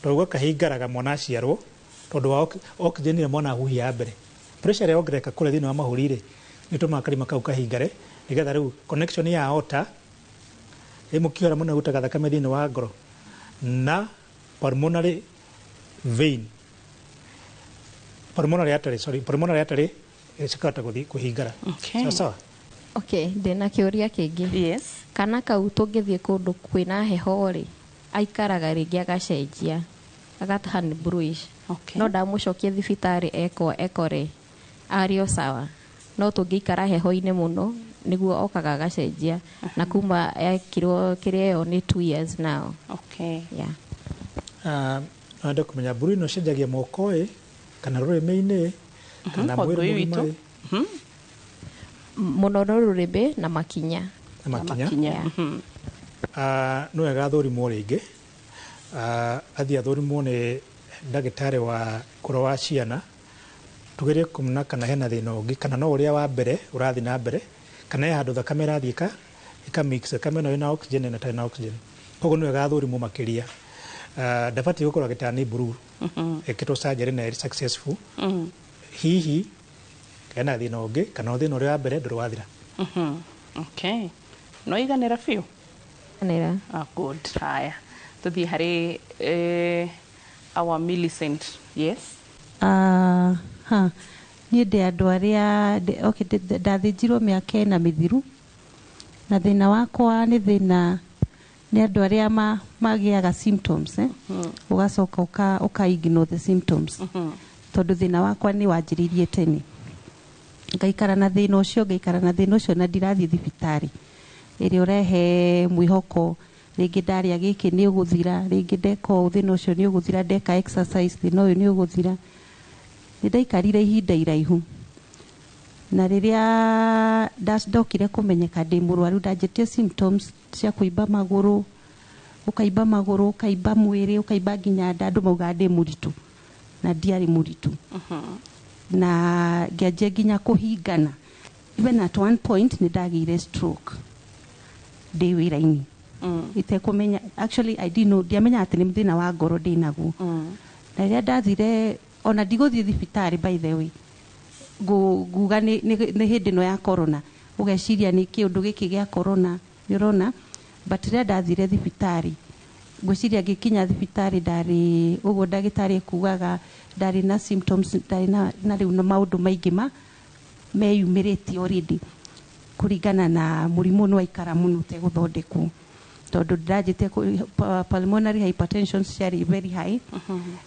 twauga kahingaraga mwana aciarwo tondũ wa oxygen ĩrĩa mwana ahuhia ya mbere. Pressure ĩrĩa yongerereka kũrĩa thĩinĩ wa mahũri rĩ, nĩ tũmaga karima kau kahingare, nĩgetha rĩu connection ya aorta mũkiha ũrĩa mũnene ũrutaga thakame thĩinĩ wa ngoro na pulmonary vein, pulmonary artery cikahota kũhingara. Sawa. Okay, ndina kiuria kingi. Yes. Kana kau tungithie kundu kwina heho ri aikaraga ringi agacenjia agatahan bruish. Okay. No ndamucokie thibitari ekore ario sawa. No tungikara heho-ini muno niguo okaga agacenjia na kuma ekirwo kirio ni 2 years now. Okay. Yeah. Anda kumenya mburu ino cenjagia moko kana rurimi-ini kana mwiri mugima muno rurimi na makinya. No wega thũrimwo rĩngĩ athiĩ athũrimwo nĩ ndagĩtarĩ wa kũrora wa ciana tugerie kũmenya kana hena thĩna ũngĩ kana no ũrĩa wa mbere ũrathiĩ na mbere kana he handũ thakame ĩrathiĩ ĩkamix thakame ĩno ĩna oxygen na ĩtarĩ na oxygen. Koguo nĩ wega thũrimwo makĩria. Ndabatiĩ gũkorwo agĩtara nĩ mburu ĩkĩtwo surgery na ĩrĩ successful. Hihi hena thĩna ũngĩ kana thĩna ũrĩa wa mbere ndũrĩ wathira. Okay. No iganĩra biũ? Iganĩra. Good. Haya. Tuthiĩ harĩ our Millicent. Yes. Niĩ ndĩ andũ arĩa ndathĩnjirwo mĩaka ĩna mĩthiru na thĩna wakwa nĩ thĩna nĩ andũ arĩa magĩaga symptoms ũgacoka ũka-ignore the symptoms tondũ thĩna wakwa nĩ wanjĩrĩirie tene ngaikara na thĩna ũcio na ndirathiĩ thibitarĩ ĩrĩa ũrehe mwĩhoko rĩngĩ ndarĩa gĩkĩ nĩ ũgũthira rĩngĩ ndeka thĩna ũcio nĩ ũgũthira ndeka exercise thĩna ũyũ nĩ ũgũthira. Nĩ ndaikarire ihinda iraihu na rĩrĩa ndokire kũmenyeka ndĩ mũrwaru ndanjĩtie symptoms cia kũimba magũrũ ũkaimba mwĩrĩ ũkaimba nginya nda andũ mauga ndĩ mũritũ na ndiarĩ mũritũ na ngĩanjia nginya kũhingana. Even at one point nĩ ndagĩire stroke ndĩ wĩra-inĩ itekũmenya actually I didn't know ndiamenya atĩ nĩ thĩna wa ngoro ndĩnaguo. Na rĩrĩa ndathire ona ndigũthiĩ thibitarĩ by the way nguga nĩ hĩndĩ ĩno ya corona ũgeciria nĩ kĩũndũ gĩkĩ gĩa corona nĩ ũrona but rĩrĩa ndathire thibitarĩ ngwĩciria ngĩkinya thibitarĩ ndarĩ ũguo ndagĩtarĩ kugaga ndarĩ na symptoms ndarĩ na rĩu na maũndũ maingĩ meyumĩrĩtie already kũringana na mũrimũ nĩ waikara mũno ũtegũthondekwo tondũ ndanjĩte pulmonary hypertension ciarĩ very high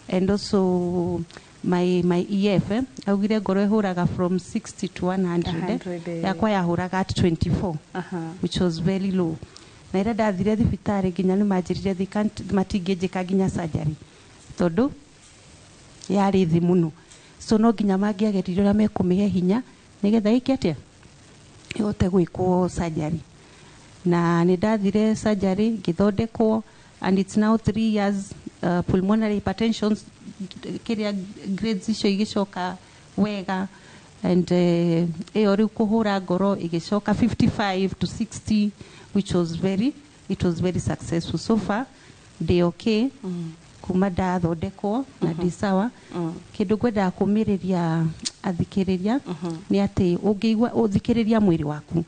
and also my EF augire ngoro ihuraga from 60 to 100 yakwa yahuraga at 24 which was very low. Na ira ndathire thibitarĩ nginya nĩ manjĩrire matingĩnjĩka nginya surgery tondũ yarĩ thĩ mũno. So no nginya mangĩagerirwo ũrĩa mekũmĩhe hinya nĩgetha ĩke atĩa ĩhote gwĩkwo surgery. Na nĩ ndathire surgery ngĩthondekwo and it's now 3 years pulmonary hypertension kiria grades icio igĩcoka wega and ĩyo rĩu kũhũra ngoro igĩcoka 55 to 60 which was very successful so far. Ndĩ okay kuma ndathondekwo na ndĩ sawa. Kĩndũ ngwendaga kũmĩrĩria athikĩrĩria nĩ atĩ ũngĩigua ũthikĩrĩria mwĩrĩ waku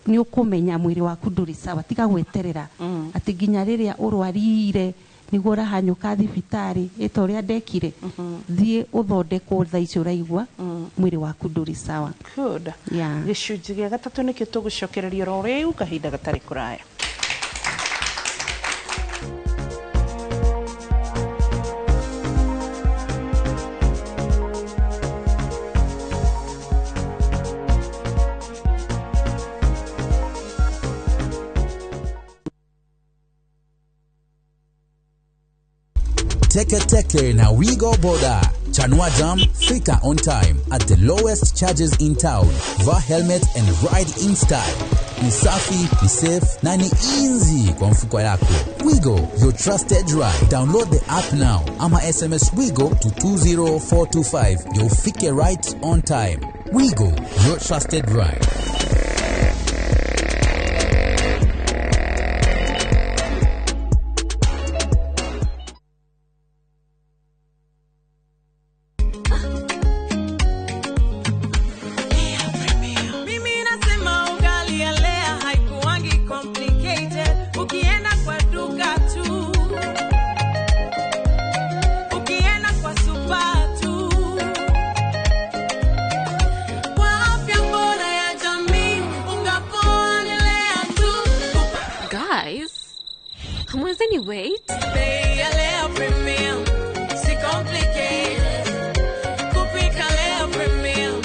nĩ ũkũmenya mwĩrĩ waku ndũrĩ sawa tiga gweterera atĩ nginya rĩrĩa ũrwarire nĩguo ũrahanyũka thibitarĩ ĩta ũrĩa ndekire thiĩ ũthondekwo thaa icio ũraigua mwĩrĩ waku ndũrĩ sawa. Good. Gĩcunjĩ gĩa gatatũ nĩkĩo tũgũcokereria oro rĩu kahinda gatarĩ kũraya. Teke na Wigo Boda. Chanua Jam, fika on time at the lowest charges in town. Vaa helmet and ride in style. Ni safi, ni safe, na ni easy kwa mfuko yako. Wigo, your trusted ride. Download the app now. Ama SMS Wigo to 20425. You'll fike right on time. Wigo, your trusted ride. Kwa afya bora ya jamii Come on, any wait. Pay a little premium. C'est compliqué. Couper calé premium.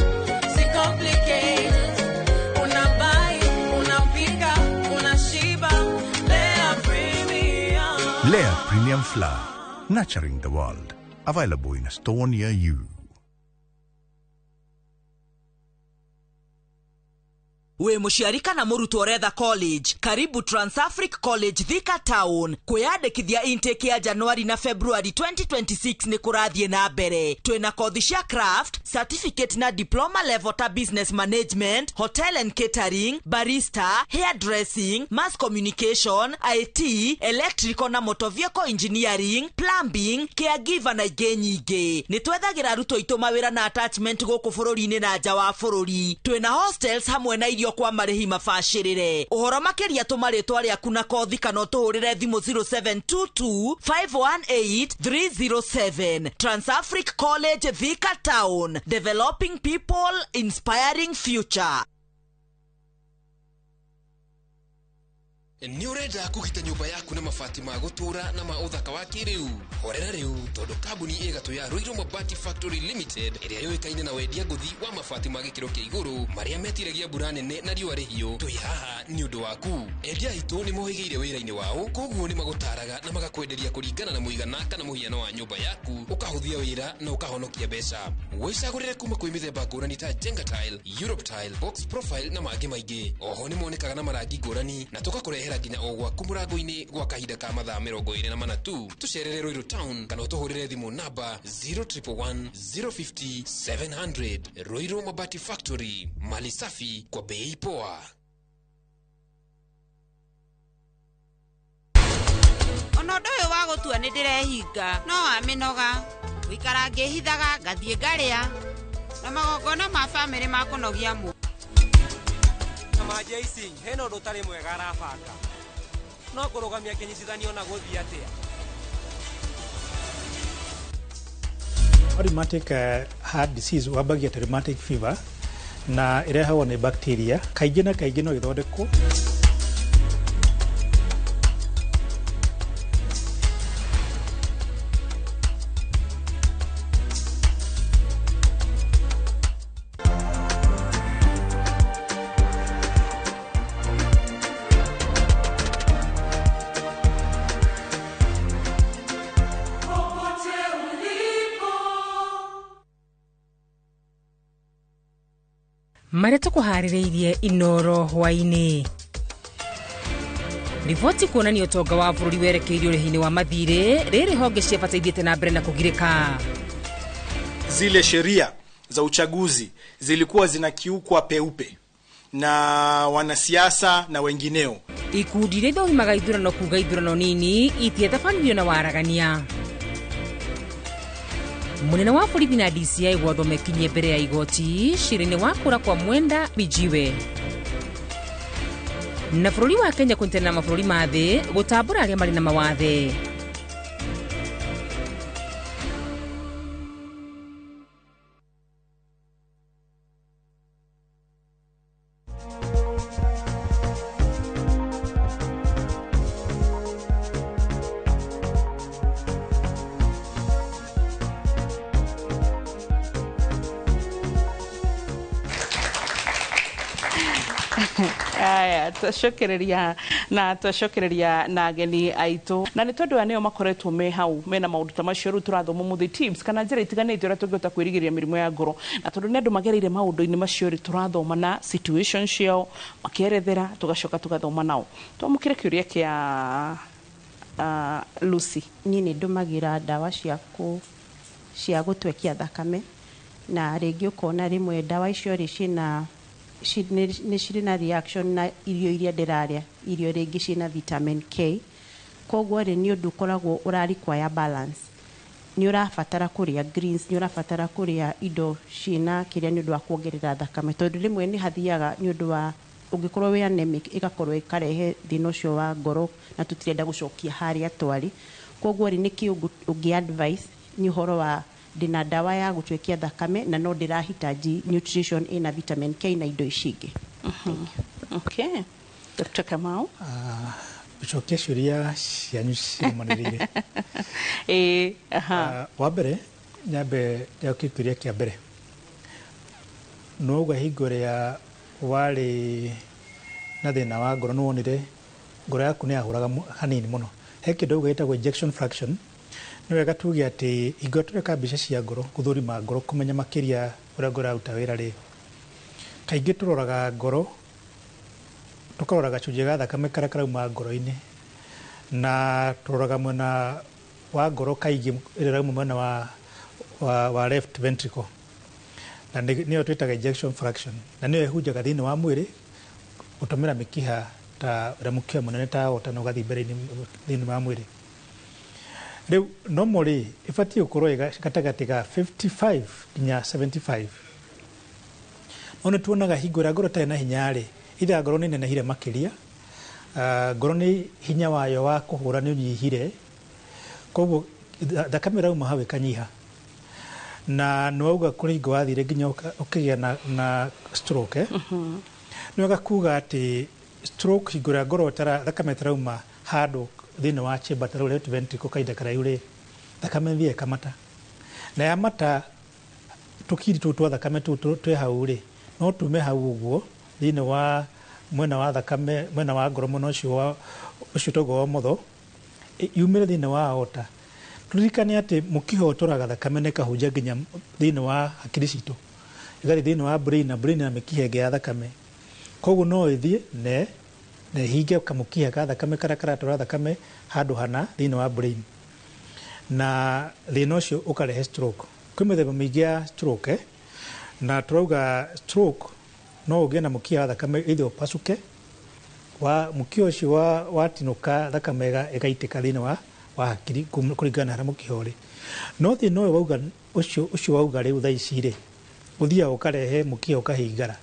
C'est compliqué. Una buy, una pica, una shiba. Lea premium. Lea Premium Flour, nurturing the world. Available in a store near you. We muciari kana murutwo retha college, karibu Transafric College Thika Town. Kwiyandikithia intake ya January na February 2026 ni kurathie na mbere. Twina kothi cia craft, certificate na diploma level ta business management, hotel and catering, barista, hairdressing, mass communication, IT, electrical na motor vehicle engineering, plumbing, caregiver na ingĩ nyingĩ. Ni twethagira aruto itu mawira na attachment guku bururi-ini na nja wa bururi. Twina hostels hamwe na irio kwa marĩhi mabacĩrĩre. Ũhoro makĩria tũmarĩtwa rĩaku na kothi kana ũtũhũrĩre thimũ 0722 518 307. Transafric College Thika Town, developing people, inspiring future. Ni urenda kugita nyumba yaku na mabati ma gutura na ma uthaka wa kiriu. Horera riu tondu kambuni igatu ya Ruiru Mabati Factory Limited iria yoikaine na wendia nguthi wa mabati ma gikiro kia iguru maria metiragia mbura nene na riũa rĩhiũ. Twi haha ni undu waku. Endia itu ni mohigeire wĩra-inĩ wao, koguo ni magutaraga na magakwenderia kuringana na muigana kana muhiano wa nyumba yaku, ukahuthia wĩra na ukahonokia mbeca. Wicagũrĩre kuma kwĩ mĩthemba ngũrani ta Jenga Tile, Europe Tile, Box Profile na mangĩ maingĩ. Oho ni monekaga na marangi ngũrani na tũgakũrehera nginya o gwaku mũrango-inĩ gwa kahinda ka mathaa 24 tu. Tucerere Ruiru Town kana ũtũhũrĩre thimũ namba 0111 050 700. Ruiru Mabati Factory, mali safi kwa bei poa. Ono ndoyo wa gutua ni ndirehinga no aminoga wikara ngihithaga ngathie ngaria na magongona ma family makunogia mu kama Jason heno ndo tari mwega arabanga no kurugamia kinyitithanio na guthi atia. Rheumatic heart disease wambagia ta rheumatic fever na irehagwo nĩ bacteria kaingĩ na kaingĩ no ithondekwo Mareto kuharĩrĩirie Inoro hwainĩ. Riboti kuonania ũtonga wa bũrũri werekeirio ũrĩhi-inĩ wa mathirĩ rĩrĩ honge ciabata ithiĩte na mbere na kũgirĩka. Zile sheria za uchaguzi zilikuwa zinakiukwa peupe na wanasiasa na wengineo. Ikundi iria ithohimaga ithurano kuga ithurano nini itietabanĩrio na waragania. Munene wa borithi na DCI gwathomekithie mbere ya igoti ciira-inĩ wa kũra kwa Mwenda Bijiwe. Na bũrũri wa Kenya kũnyitanĩra na mabũrũri ma thĩ gũtambũra arĩa marĩ na mawathe. Aya, twacokereria na ageni aitu na nĩ tondũ aneo makoretwo me hau mena maũndũ ta macio rĩu tũrathoma mũthĩ tips kana njĩra itiganĩte ũrĩa tũngĩhota kwĩrigĩrĩria mĩrimũ ya ngoro, na tondũ nĩ andũ magereire maũndũ-inĩ macio rĩ tũrathoma na situation ciao makĩerethera tũgacoka tũgathoma nao. Twamũkĩre kĩũria kĩa Lucy. Niĩ nĩ ndũmagĩra ndawa cia gũtwekia thakame na rĩngĩ ũkona rĩmwe ndawa icio rĩ ciĩna nĩ cirĩ na reaction na irio iria ndĩrarĩa, irio rĩngĩ ciĩna vitamin K, koguo rĩ nĩ ũndũ ũkoragwo ũra-require balance. Nĩ ũrabatara kũrĩa greens, nĩ ũrabatara kũrĩa indo ciĩna kĩrĩa nĩ ũndũ wa kuongerera thakame, tondũ rĩmwe nĩ hathiaga nĩ ũndũ wa ũngĩkorwo wĩ anemic ĩgakorwo ĩkarehe thĩna ũcio wa ngoro na tũtirenda gũcokia harĩa twarĩ. Koguo rĩ nĩkĩ ũngĩ-advise nĩ ũhoro wa ndina dawa ya gũtwekia thakame na no ndĩrahitaji nutrition ina vitamin K na indo ici ingĩ. Okay. Dr. Kamau. Bicokia ciuria cianyu ciumanĩrĩire. Wa mbere nyambe gĩkĩũria kĩa mbere no hingo ĩrĩa warĩ na thĩna wa ngoro nĩwonire ngoro yaku nĩ yahũraga hanini mũno. He kĩndũ gĩtagwo ejection fraction. Nĩ wega tuge atĩ hingo tũreka mbica cia ngoro gũthũrima ngoro kũmenya makĩria ũrĩa ngoro ĩraruta wĩra rĩ, kaingĩ tũroraga ngoro tũkaroraga gacunjĩ ga thakame karĩa karauma ngoro-inĩ na tũroraga mwena wa ngoro kaingĩ ĩrĩa ĩrauma mwena wa left ventricle, na nĩyo twĩtaga ejection fraction, na nĩyo ĩhunjaga thĩinĩ wa mwĩrĩ gũtũmĩra mĩkiha ta ũrĩa mũkiha mũnene ta aorta na ũgathiĩ mbere thĩinĩ wa mwĩrĩ. Rĩu normally ĩbatiĩ gũkorwo gatagatĩ ga 55 nginya 75. No nĩ tuonaga hingo ĩrĩa ngoro ĩtarĩ na hinya rĩ, itha ngoro nĩ nenehire makĩria, ngoro nĩ hinya wayo wa kũhũra nĩ ũnyihire, koguo thakame ĩrauma hau ĩkanyiha, na nĩ wauga kũrĩ hingo wathire nginya ũkĩgĩa na stroke. Nĩ wega kuga atĩ stroke hingo ĩrĩa ngoro thakame ĩtarauma handũ thĩinĩ wa chamber ta rĩu left ventricle kahinda karaihu rĩ, thakame thiĩ ĩkamata, na yamata tũkiri tũu twa thakame tũu twĩ hau rĩ, no tume hau ũguo thĩinĩ wa mwena wa thakame, mwena wa ngoro mwena ũcio tũgwo motho yumĩre thĩinĩ wa aorta. Tũririkane atĩ mũkiha ũtũraga thakame nĩ kahunja nginya thĩinĩ wa hakiri citũ, ĩgathiĩ thĩinĩ wa brain na mĩkiha ĩngĩ ya thakame, koguo no ĩthiĩ na ĩhinge kamũkiha ka thakame karĩa karatwara thakame handũ hana thĩinĩ wa brain, na thĩna ũcio ũkarehe stroke. Kwĩ mĩthemba mĩingĩ ya stroke, na tũrauga stroke no ũgĩe na mũkiha wa thakame either ũpacuke, mũkiha ũcio watinũka thakame ĩgaitĩka thĩinĩ wa hakiri kũringana na harĩa mũkiha ũrĩ. No thĩna ũyũ wauga ũcio wauga rĩu thaa ici rĩ, ũthiaga ũkarehe mũkiha ũkahingara.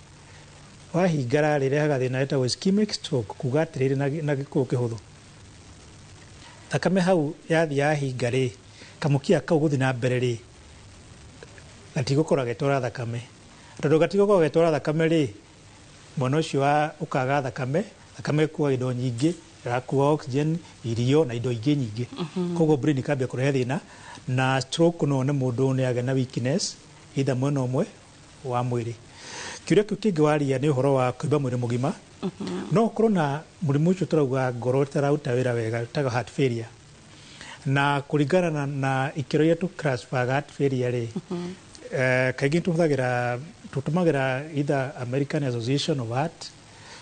Wahingara rĩrehaga thĩna wĩtagwo ischemic stroke, kuga atĩrĩrĩ na gĩkũyũ kĩhũthũ, thakame hau yathiĩ yahinga rĩ, kamũkiha kau gũthiĩ na mbere rĩ, gatigũkorwo getwara thakame, tondũ gatigũkorwo getwara thakame rĩ, mwena ũcio ũkaga thakame ĩkuaga indo nyingĩ, ĩrakua oxygen, irio na indo ingĩ nyingĩ, koguo brain ikambia kũrehe thĩna, na stroke no nĩ mũndũ nĩ agĩa na weakness either mwena ũmwe wa mwĩrĩ. Kĩũria kĩu kĩngĩ waria nĩ ũhoro wa kũimba mwĩrĩ mũgima. No ũkorwo na mũrimũ ũcio tũrauga ngoro ĩtararuta wĩra wega, ĩtagwo heart failure, na kũringana na ikĩro iria tũ-classify heart failure rĩ, kaingĩ tũtũmagĩra either American Association of Heart,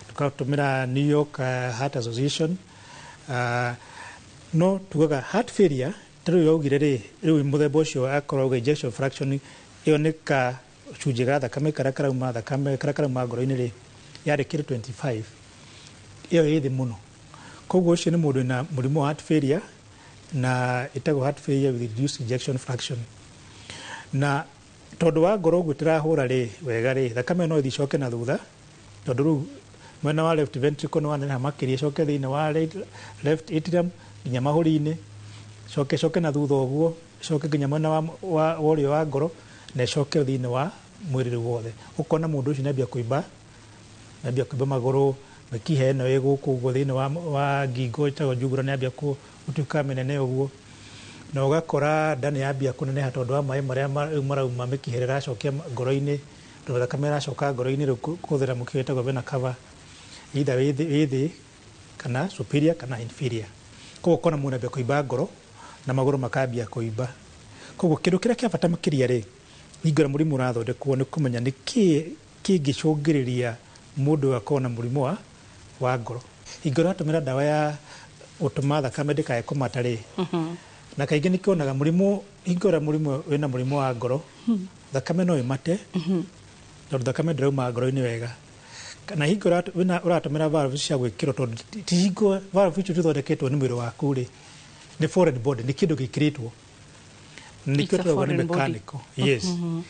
tũgatũmĩra New York Heart Association, no tugaga heart failure ta rĩu yaugire rĩ, rĩu mũthemba ũcio akoragwo ejection fraction, ĩyo nĩ gacunjĩ ga thakame karĩa karauma ngoro-inĩ rĩ, yarĩ 25, ĩyo ĩ thĩ mũno. Koguo ũcio nĩ mũndũ wĩna mũrimũ wa heart failure, na ĩtagwo heart failure with reduced ejection fraction. Na tondũ wa ngoro ũguo ĩtirahũra rĩ wega rĩ, thakame no ĩthiĩ icoke na thutha, tondũ rĩu mwena wa left ventricle nĩ waneneha makĩria, icoke thĩinĩ wa left atrium nginya mahũri-inĩ, coke na thutha ũguo, icoke nginya mwena wa ũrĩo wa ngoro, na icoke thĩinĩ wa mwĩrĩ rĩu wothe. Ũkona mũndũ ũcio nĩambia kũimba magũrũ, mĩkiha ĩno ĩ gũkũ ũguo thĩinĩ wa ngingo ĩtagwo jugura nĩambia gũtuĩka mĩnene ũguo, na ũgakora nda nĩyambia kũneneha tondũ wa maĩ marĩa marauma mĩkiha ĩrĩa ĩracokia ngoro-inĩ, tondũ thakame ĩracoka ngoro-inĩ rĩu kũhũthĩra mũkiha ĩtagwo vena cava, either wĩ thĩ kana superior kana inferior. Koguo ũkona mũndũ nĩambia kũimba ngoro na magũrũ makambia kũimba. Koguo kĩndũ kĩrĩa kĩa bata makĩria rĩ, hingo ĩrĩa mũrimũ ũrathondekwo nĩ kũmenya nĩ kĩngĩcũngĩrĩria mũndũ akorwo na mũrimũ wa ngoro. Hingo ĩrĩa ũratũmĩra ndawa ya gũtũma thakame ndĩkae kũmata rĩ, na kaingĩ nĩ kĩonaga mũrimũ, hingo ĩrĩa wĩna mũrimũ wa ngoro, thakame no ĩmate, tondũ thakame ndĩrauma ngoro-inĩ wega. Kana hingo ĩrĩa ũratũmĩra valve cia gwĩkĩrwo, tondũ ti hingo valve icio cithondeketwo nĩ mwĩrĩ waku rĩ, nĩ foreign body, nĩ kĩndũ gĩkĩrĩtwo, nĩkĩo tũrauga nĩ mechanical. Yes.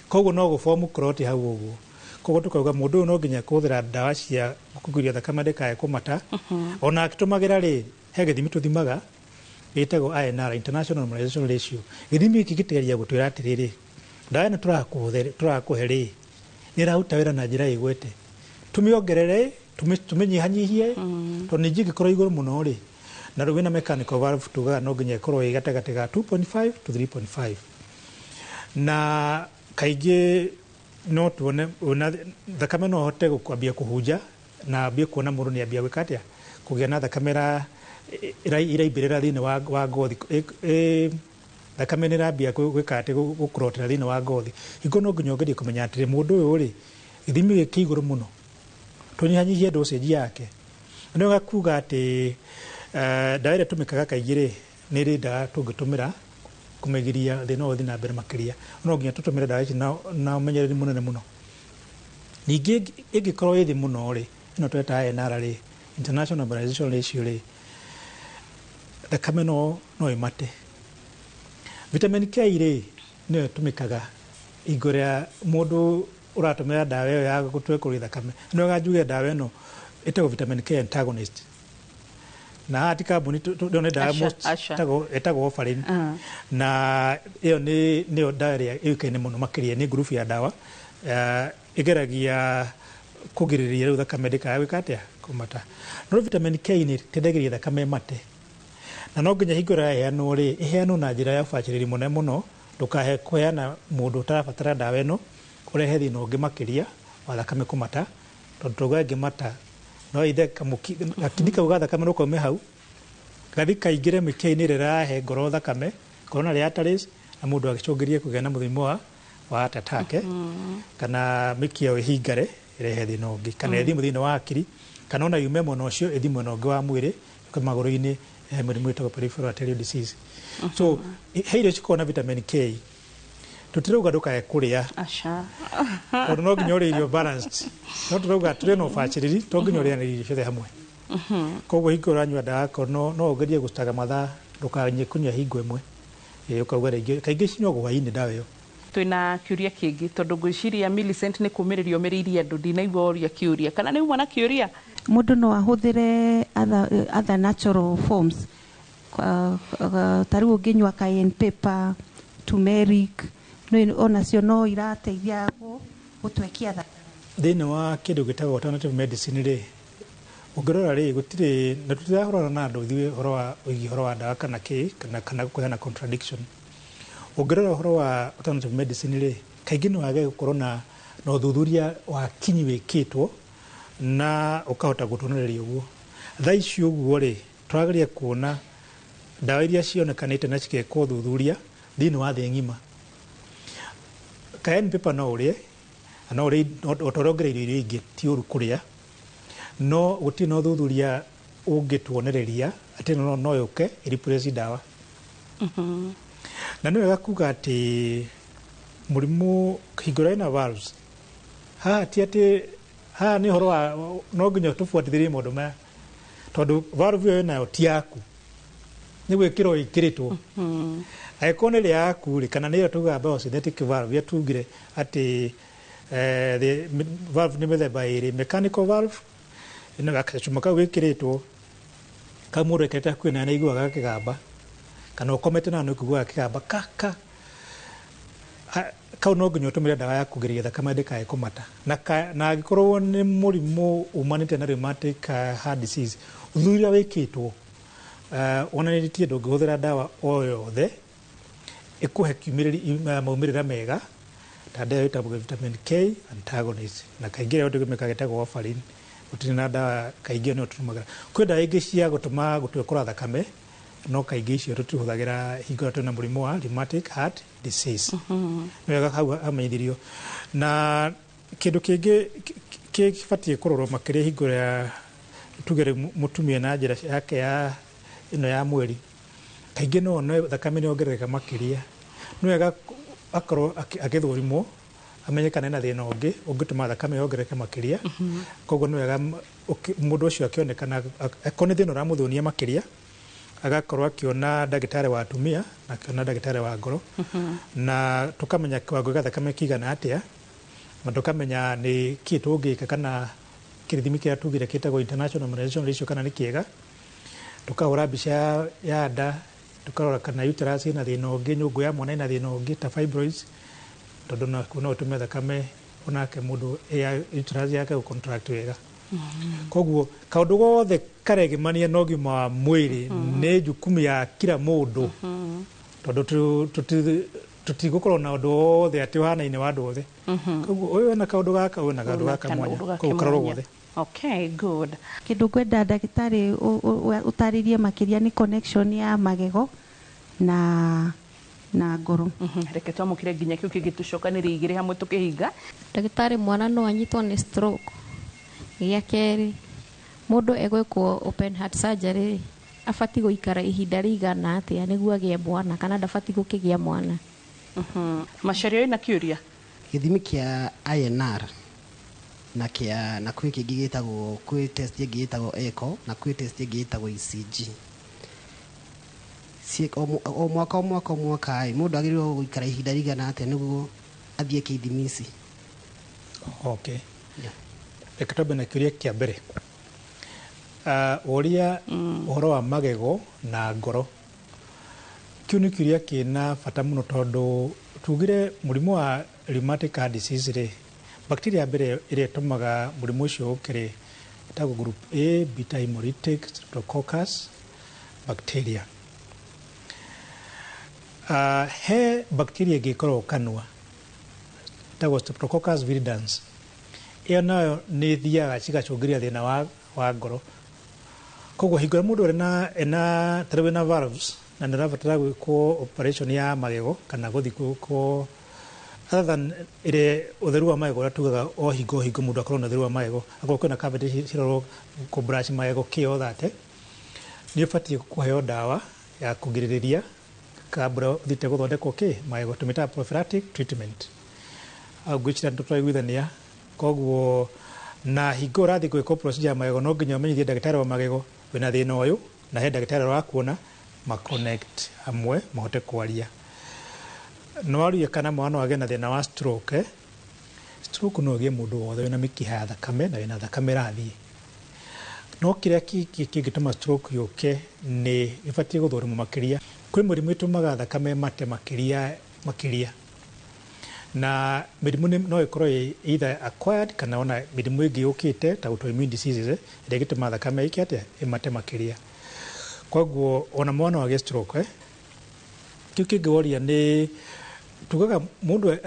Koguo no gũbomu clot hau ũguo. Koguo tũkauga mũndũ ũyũ no nginya kũhũthĩra ndawa cia kũgiria thakame ndĩkae kũmata, ona akĩtũmagĩra rĩ, he gĩthimi tũthimaga gĩtagwo INR, International Normalization Ratio. Gĩthimi gĩkĩ gĩtegeria gũtwĩra atĩrĩrĩ, ndawa ĩno tũrakũhe rĩ, nĩ ĩraruta wĩra na njĩra ĩgwete, tũmĩongerere, tũmĩnyihanyihie, tondũ ningĩ ĩngĩkorwo igũrũ mũno rĩ, na rĩu wĩna mechanical valve tugaga no nginya ĩkorwo ĩ gatagatĩ ga 2.5 to 3.5 na kaingĩ no tuone thakame no hote kwambia kũhunja na ambie kuona mũndũ nĩ ambia gwĩka atĩa kũgĩa na thakame iraibĩrĩra thĩinĩ wa ngothi thakame nĩ ĩrambia gwĩka atĩ gũkũrotera thĩinĩ wa ngothi hingo no nginya ũgerie kũmenya atĩrĩ mũndũ ũyũ rĩ gĩthimi gĩkĩ igũrũ mũno tũnyihanyihie dosage yake nĩ ũgakuga atĩ ndawa ĩrĩa tũmĩkaga kaingĩ rĩ nĩ ĩrĩ ndawa tũngĩtũmĩra kũmegiria thĩna ũyũ ũthiĩ na mbere makĩria no nginya tũtũmĩre ndawa ici na ũmenyereri mũnene mũno ningĩ ĩngĩkorwo ĩ thĩ mũno rĩ ĩno twetaga NR international normalization ratio rĩ thakame no ĩmate vitamin K rĩ nĩyo ĩtũmĩkaga igũrũ rĩa mũndũ ũratũmĩra ndawa ĩyo ya gũtwekũria thakame nĩ ũganjuge ndawa ĩno ĩtagwo vitamin K antagonist na antikambuni nĩ ndawa ĩtagwo warfarin na ĩyo nĩyo ndawa ĩrĩa ĩũkaine mũno makĩria nĩ ngurubu ya ndawa ĩgeragia kũgirĩrĩria rĩu thakame ndĩkaga gwĩka atĩa kũmata no vitamin K nĩ ĩteithagĩrĩria thakame mate na no nginya hingo ĩrĩa ĩheanwo rĩ ĩheanwo na njĩra ya ũbacĩrĩri mũnene mũno ndũkahe kũheana mũndũ ũtarabatara ndawa ĩno ũrehe thĩna ũngĩ makĩria wa thakame kũmata tondũ tũgwa ĩngĩmata no ithe gakindi kau ga thakame no kaume hau gathi kaingĩre mĩkiha-inĩ ĩrĩa ĩrahe ngoro thakame coronary arteries na mũndũ agĩcũngĩrie kũgĩa na mũrimũ wa heart attack kana mĩkiha ĩhingare ĩrehe thĩna ũngĩ kana ĩthiĩ thĩinĩ wa hakiri kana ona yume mwena ũcio ĩthiĩ mwena ũngĩ wa mwĩrĩ magũrũ-inĩ mũrimũ wĩtagwo peripheral arterial disease so he irio cikoragwo na vitamin K tũtirauga ndũkae kũrĩa tondũ no nginya ũrĩa irio balanced no tũrauga tũrĩ na ũbacĩrĩri to nginya ũrĩanĩrie irio ciothe hamwe koguo hingo ũranyua ndawa yako no ũgerie gũcitaga mathaa ndũkanye kũnyua hingo ĩmwe ũkauga rĩngĩ kaingĩ cinyuagwo hwaĩ-inĩ ndawa ĩyo twina kiuria kĩngĩ tondũ ngwĩciria Millicent nĩ kũmĩrĩrio mĩrĩirie andũ ndinaigua ũria kiuria kana nĩ uma na kiuria mũndũ no ahũthĩre other natural forms tarĩu ũngĩnyua cayenne pepper turmeric onacio no irateithia gũtwekia thakame thĩinĩ wa kĩndũ gĩtagwo alternative medicine rĩ ũngĩrora rĩ gũtirĩ na tũtirahũrana na andũ ithuĩ ũhoro wa ndawa kana kana kũheana contradiction ũngĩrora ũhoro wa alternative medicine rĩ kaingĩ no wage gũkorwo na ũthuthuria wa kinyi wĩkĩtwo na ũkahota gũtuonereria ũguo thaa ici ũguo rĩ tũrageria kuona ndawa iria cionekanĩte na cikekwo ũthuthuria thĩinĩ wa thĩ ng'ima cayenne pepper no ũrĩe no ũrĩe ũtongereire irio ingĩ ti ũru kũrĩa no gũtirĩ na ũthuthuria ũngĩtuonereria atĩ no yũke ĩreplace ndawa na nĩ wega kuga atĩ mũrimũ hingo ĩrĩa ĩna valves haha ti atĩ haha nĩ ũhoro wa no nginya tũbuatithĩrie maũndũ maya tondũ valve ĩyo nayo ti yaku nĩ gwĩkĩrwo ĩkĩrĩtwo angĩkorwo nĩ ĩrĩa yaku rĩ kana nĩyo tugaga biosynthetic valve iria tugire atĩ valve nĩ mĩthemba ĩrĩ mechanical valve ĩno gacuma kau gĩkĩrĩtwo kau mũndũ ekĩrĩte hakuhĩ nawe nĩaiguaga gakĩgamba kana ũkomete nawe nĩũkũiguaga gakĩgamba kaka kau no nginya ũtũmĩre ndawa ya kũgirĩrĩria thakame ndĩkae kũmata na angĩkorwo nĩ mũrimũ umanĩte na rheumatic heart disease ũthuthuria wĩkĩtwo wonanĩtie ndũngĩhũthĩra ndawa o yothe ĩkũhe maumĩrĩra mega ta ndawa ĩtagwo vitamin K antagonist na kaingĩ ĩrĩa tũmĩkaga ĩtagwo warfarin gũtirĩ na ndawa kaingĩ nĩyo tũtũmagĩra kwĩ ndawa ingĩ cia gũtũma gũtwekũra thakame no kaingĩ icio tũtihũthagĩra hingo ĩrĩa twĩna mũrimũ wa rheumatic heart disease nĩ wega hau hamenyithirio na kĩndũ kĩngĩ kĩbatiĩ kũrorwo makĩria hingo ĩrĩa tuge mũtumia na njĩra yake ĩno ya mweri kaingĩ no thakame nĩ yongerereka makĩria nĩ wega akorwo agĩthũrimwo amenyekane na thĩna ũngĩ ũngĩtũma thakame yongerereke makĩria koguo nĩ wega mũndũ ũcio akĩonekana akorwo nĩ thĩna ũramũthũnia makĩria agakorwo akĩona ndagĩtarĩ wa atumia na akĩona ndagĩtarĩ wa ngoro na tũkamenya kĩwango gĩa thakame kĩigana atĩa na tũkamenya nĩ kĩĩ tũngĩka kana kĩrithimi kĩrĩa tugire kĩtagwo international normalization ratio kana nĩ kĩega tukahũra mbica ya nda tukarora kana uterus ĩna thĩna ũngĩ nyũngũ ya mwana ĩna thĩna ũngĩ ta fibroids tondũ no ũtũme thakame onake mũndũ uterus yake gũcontract wega koguo kaundu gothe karegimania na ũgima wa mwĩrĩ nĩ jukumu ya kila mũndũ tondũ tutigũkorwo na ũndũ wothe atĩ ũhanaine wa andũ othe koguo ũyũ wĩna kaũndũ gaka ũyũ na kaũndũ gaka mwanya koguo karorwo guothe. Okay, good. Kindu ngwenda ndagĩtarĩ ũtarĩrie makĩria ni connection ya magego na ngoro. Reke twamũkĩre nginya kĩu kĩngĩ tũcokanĩrie igĩrĩ hamwe tũkĩhinga. Ndagĩtarĩ, mwana no anyitwo nĩ stroke. Gĩa kerĩ, mũndũ egwĩkwo open heart surgery abati gũikara ihinda rĩigana atĩa nĩguo agĩe mwana kana ndabati gũkĩgĩa mwana? Macharia ina kĩũria. Gĩthimi kĩa INR na kwĩ kĩngĩ gĩtagwo, kwĩ test ĩngĩ gĩtagwo echo na kwĩ test ĩngĩ gĩtagwo ECG. O mwaka mũndũ agĩrĩirwo gũikara ihinda rĩigana atĩa nĩguo athiĩ kĩithimi ici? Okay. Reke twambe na kĩũria kĩa mbere. Ũrĩa ũhoro wa magego na ngoro, kĩu nĩ kĩũria kĩna bata mũno tondũ tugire mũrimũ wa rheumatic heart disease rĩ, bacteria ya mbere ĩrĩa ĩtũmaga mũrimũ ũcio ũkĩrĩ ĩtagwo group A beta hemolytic streptococcus bacteria. He bacteria ĩngĩ ĩkoragwo kanua ĩtagwo streptococcus viridans, ĩyo nayo nĩ thiaga cigacũngĩria thĩna wa ngoro. Koguo hingo ĩrĩa mũndũ ena tarĩu na valves na nĩ ũrabatara gwĩkwo operation ya magego kana gũthiĩ gwĩkwo other than ĩrĩa ũtheru wa magego ũrĩa tugaga o hingo mũndũ akorwo na ũtheru wa magego, akorwo kwĩna cavity cirorwo kũbrush magego kĩo thate, nĩ ũbatiĩ kũheo ndawa ya kũgirĩrĩria kabla ũthiĩte gũthondekwo magego, tũmĩtaga prophylactic treatment. Ngwĩciria nĩ tũraiguithania. Koguo na hingo ũrathiĩ gwĩkwo procedure ya magego no nginya ũmenyithie ndagĩtarĩ wa magego wĩna thĩna ũyũ na he ndagĩtarĩ wa kuona connect hamwe mahote kwaria. No waria kana mwana wage na thĩna wa stroke. Stroke no ũgĩe mũndũ wothe wĩna mĩkiha ya thakame na wĩna thakame rathiĩ. No kĩrĩa kĩngĩtũma stroke yũke nĩ ĩbatiĩ gũthũrimwo makĩria. Kwĩ mĩrimũ ĩtũmaga thakame mate makĩria na mĩrimũ no ĩkorwo either acquired kana ona mĩrimũ ĩngĩ yũkĩte ta autoimmune diseases ĩrĩa ĩgĩtũmaga thakame ĩmate makĩria. Koguo ona mwana wage stroke kĩu kĩngĩ woria nĩ tugaga mũndũ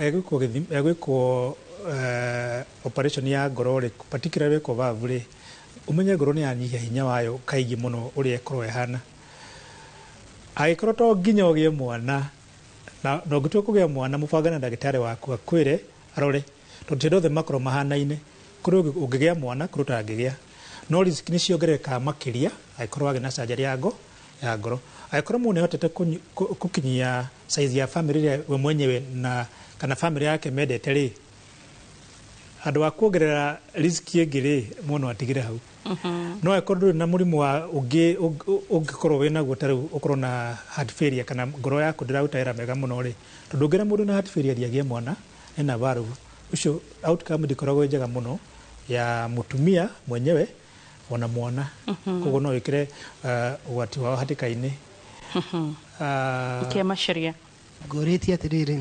egwĩkwo operation ya ngoro rĩ, particularly wĩkwo valve rĩ, ũmenye ngoro nĩ yanyihia hinya wayo kaingĩ mũno ũrĩa ĩkorwo ĩhana. Agĩkorwo to nginya ũgĩe mwana na ũngĩtua kũgĩa mwana mũbange na ndagĩtarĩ waku akwĩre arore tondũ ti andũ othe makorwo mahanaine. Kũrĩ ũngĩgĩa mwana kũrĩ ũtangĩgĩa, no risk nĩ ciongererekaga makĩria agĩkorwo wagĩa na surgery ya ngoro. Agĩkorwo mũndũ nĩahotete gũkinyia size ya family ĩrĩa we mwenyewe na kana family yake mendete rĩ, andũ wa kuongerera risk ĩngĩ rĩ, mũndũ atigire hau. No agĩkorwo ndũrĩ na mũrimũ wa ũngĩkorwo wĩ naguo ta rĩu ũkorwo na heart failure kana ngoro yaku ndĩraruta wĩra mega mũno rĩ, tondũ ũngĩra mũndũ na heart failure agĩe mwana ena valve, ũcio outcome ndĩkoragwo ĩnjega mũno ya mũtumia mwenyewe ona mwana. Koguo no wĩkĩre ũgwati wao hatĩka-inĩ. Kĩa macharia ngũrĩtie atĩrĩrĩ,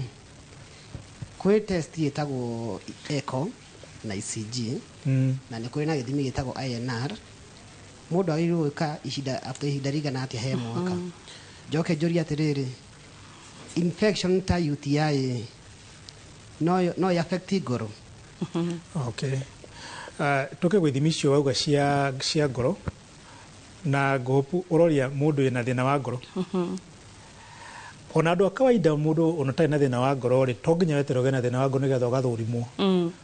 kwĩ test ĩtagwo echo na ECG na nĩ kũrĩ na gĩthimi gĩtagwo INR. Mũndũ agĩrĩirwo gwĩka ihinda rĩigana atĩa he mwaka? Njoke njũrie atĩrĩrĩ, infection ta UTI no affect ngoro? Okay. Tũke gwĩ ithimi icio wauga cia ngoro na ngũhopu ũroria mũndũ ena thĩna wa ngoro. Ona andũ a kawaida mũndũ ona tarĩ na thĩna wa ngoro rĩ, to nginya weterere na thĩna wa ngoro nĩgetha ũgathũrimwo.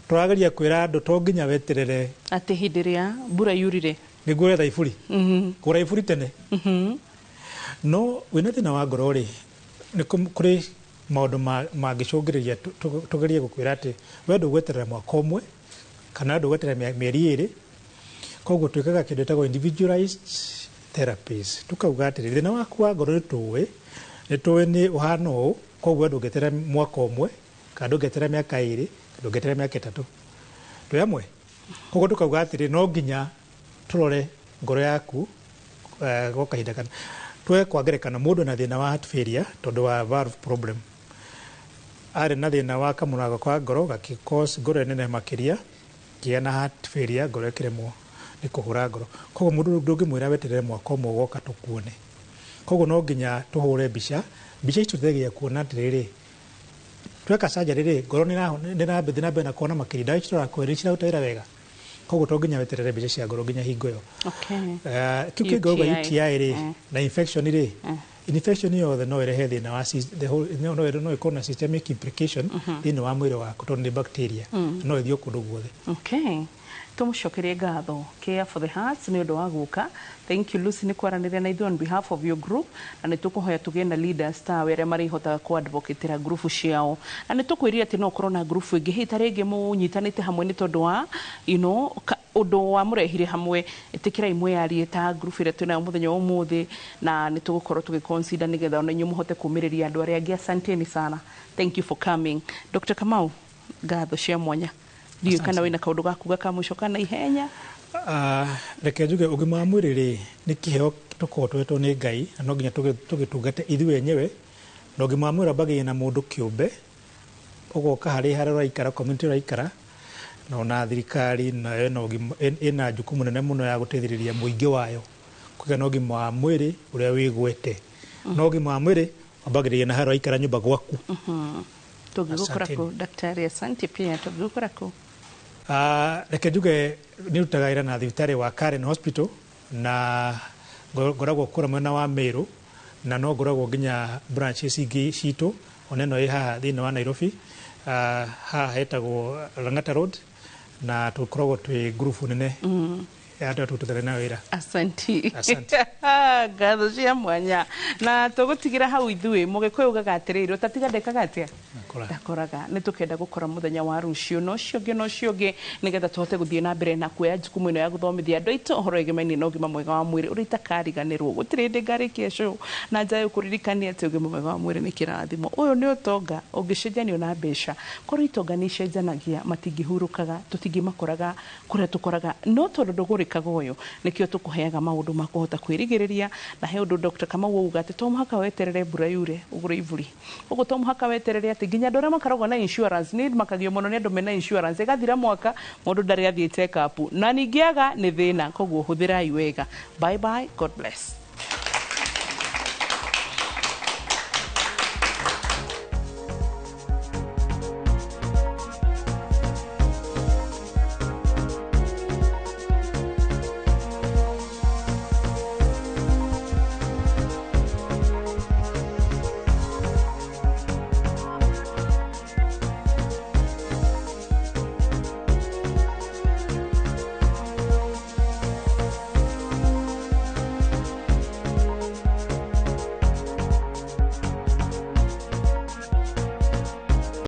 Tũrageria kwĩra andũ to nginya weterere atĩ hĩndĩ ĩrĩa mbura yurire nĩguo wetha iburi. Kũgũra iburi tene. No wĩna thĩna wa ngoro rĩ, nĩ kũrĩ maũndũ mangĩcũngĩrĩria tũgerie gũkwĩra atĩ we ndũgweterera mwaka ũmwe kana ndũgweterera mĩeri ĩrĩ. Koguo twĩkaga kĩndũ gĩtagwo individualized therapies. Tukauga atĩrĩ thĩna waku wa ngoro nĩ tũĩ nĩ ũhana ũũ, koguo ndũngĩeterera mwaka ũmwe kana ndũngĩeterera mĩaka ĩrĩ kana ndũngĩeterera mĩaka ĩtatũ. Twĩ hamwe? Koguo tukauga atĩrĩ no nginya tũrore ngoro yaku gwa kahinda kana twe kwa ngerekano mũndũ na thĩna wa heart failure tondũ wa valve problem, arĩ na thĩna wa kamũrango kwa ngoro gakĩ cause ngoro nene makĩria kĩa na heart failure ngoro ĩkĩremwo nĩ kũhũra ngoro koguo mũndũ ndũngĩmwĩra weterere mwaka ũmwe ũgoka tũkuone koguo no nginya tũhũre mbica icio tũtegeia kuona atĩrĩrĩ tweka surgery rĩ ngoro nĩrambethi na mbere na kuona makĩria ndawa icio tũrakwĩra cirarutaĩra wega koguo to nginya weterere mbica cia ngoro nginya hingo ĩyo kĩu kĩngauga UTI rĩ na infection rĩ infection yothe no ĩrehe thĩna wa no ĩkorwo na systemic implication thĩinĩ wa mwĩrĩ waku tondũ nĩ bacteria no ĩthiĩ kũndũ guothe tumucokerie ngatho Care for the Hearts nĩ ũndũ wa gũka. Thank you Lucy nĩ kwaranĩria na ithuĩ on behalf of your group na nĩ tũkũhoya tũgĩe na leaders ta arĩa marĩhotaga kũ-advocate group ciao na nĩ tũkwĩrire atĩ no ũkorwo na group ĩngĩ hita rĩngĩ mũnyitanĩte hamwe nĩ tondũ wa ũndũ wa mũrehire hamwe ĩtĩkĩra imwe yarie ta group ĩrĩa twĩnayo mũthenya wa ũmũthĩ na nĩ tũgũkorwo tũgĩconsider nĩgetha ona inyuĩ mũhote kũmĩrĩria andũ arĩa angĩ. Asanteni sana, thank you for coming. Dr. Kamau, ngatho cia mwanya ndiyo kana wĩna kaũndũ gakuga ka mũico kana ihenya? Reke njuge ũgima wa mwĩrĩ rĩ nĩ kĩheo tũkoragwo twetwo nĩ Ngai na no nginya tũgĩtungate ithuĩ enyewe na ũgima wa mwĩrĩ wambagia na mũndũ kĩũmbe ũgoka harĩa ũraikara community ũraikara na ona thirikari nayo ĩna jukumu nene mũno ya gũteithĩrĩria mũingĩ wayo kũgĩa na ũgima wa mwĩrĩ ũrĩa wĩgwete na ũgima wa mwĩrĩ wambagĩrĩria na harĩa ũraikara nyũmba gwaku. Tũgĩgũkora kũ daktari? Asante pia, tũgĩgũkora kũ? Reke njuge nĩ rutaga wĩra na thibitarĩ wa Karen Hospital na ngoragwo kũra mwena wa Meru na no ngoragwo nginya branches ingĩ citũ ona ĩno ĩ haha thĩinĩ wa Nairobi haha hetagwo Lang'ata Road na tũkoragwo twĩ group nene ya tututare na wĩra. Asante. Ngatho cia mwanya na tũgũtigira hau ithuĩ mũgĩkũyũ ugaga atĩrĩrĩ ũtatiga ndekaga atĩa ndakoraga nĩ tũkenda gũkora mũthenya wa rũciũ no cio ũngĩ nĩgetha tũhote gũthiĩ na mbere na kuoya jukumu ĩno ya gũthomithia andũ aitũ ũhoro wĩgĩmainie na ũgima mwega wa mwĩrĩ ũrĩa itakariganĩrwo gũtirĩ hĩndĩ ngarĩkia show na njayo kũririkania atĩ ũgima mwega wa mwĩrĩ nĩ kĩrathimo. Ũyũ nĩ ũtonga ũngĩcenjanio na mbeca korwo itonga nĩ icenjanagia matingĩhurũkaga tũtingĩmakoraga kũrĩa tũkoraga no tondũ ndũgũrĩkaga ũyũ nĩkĩo tũkũheaga maũndũ ma kũhota kwĩrigĩrĩria na he ũndũ Dr. Kamau auga atĩ to mũhaka weterere mbura yure ũgũre iburi ũguo to mũhaka weterere atĩ nginya andũ arĩa makoragwo na insurance nĩ makagio mũno nĩ andũ mena insurance ĩgathira mwaka mũndũ ndarĩ athiĩ check up na ningĩ aga nĩ thĩna koguo hũthĩrai wega. Bye bye, God bless.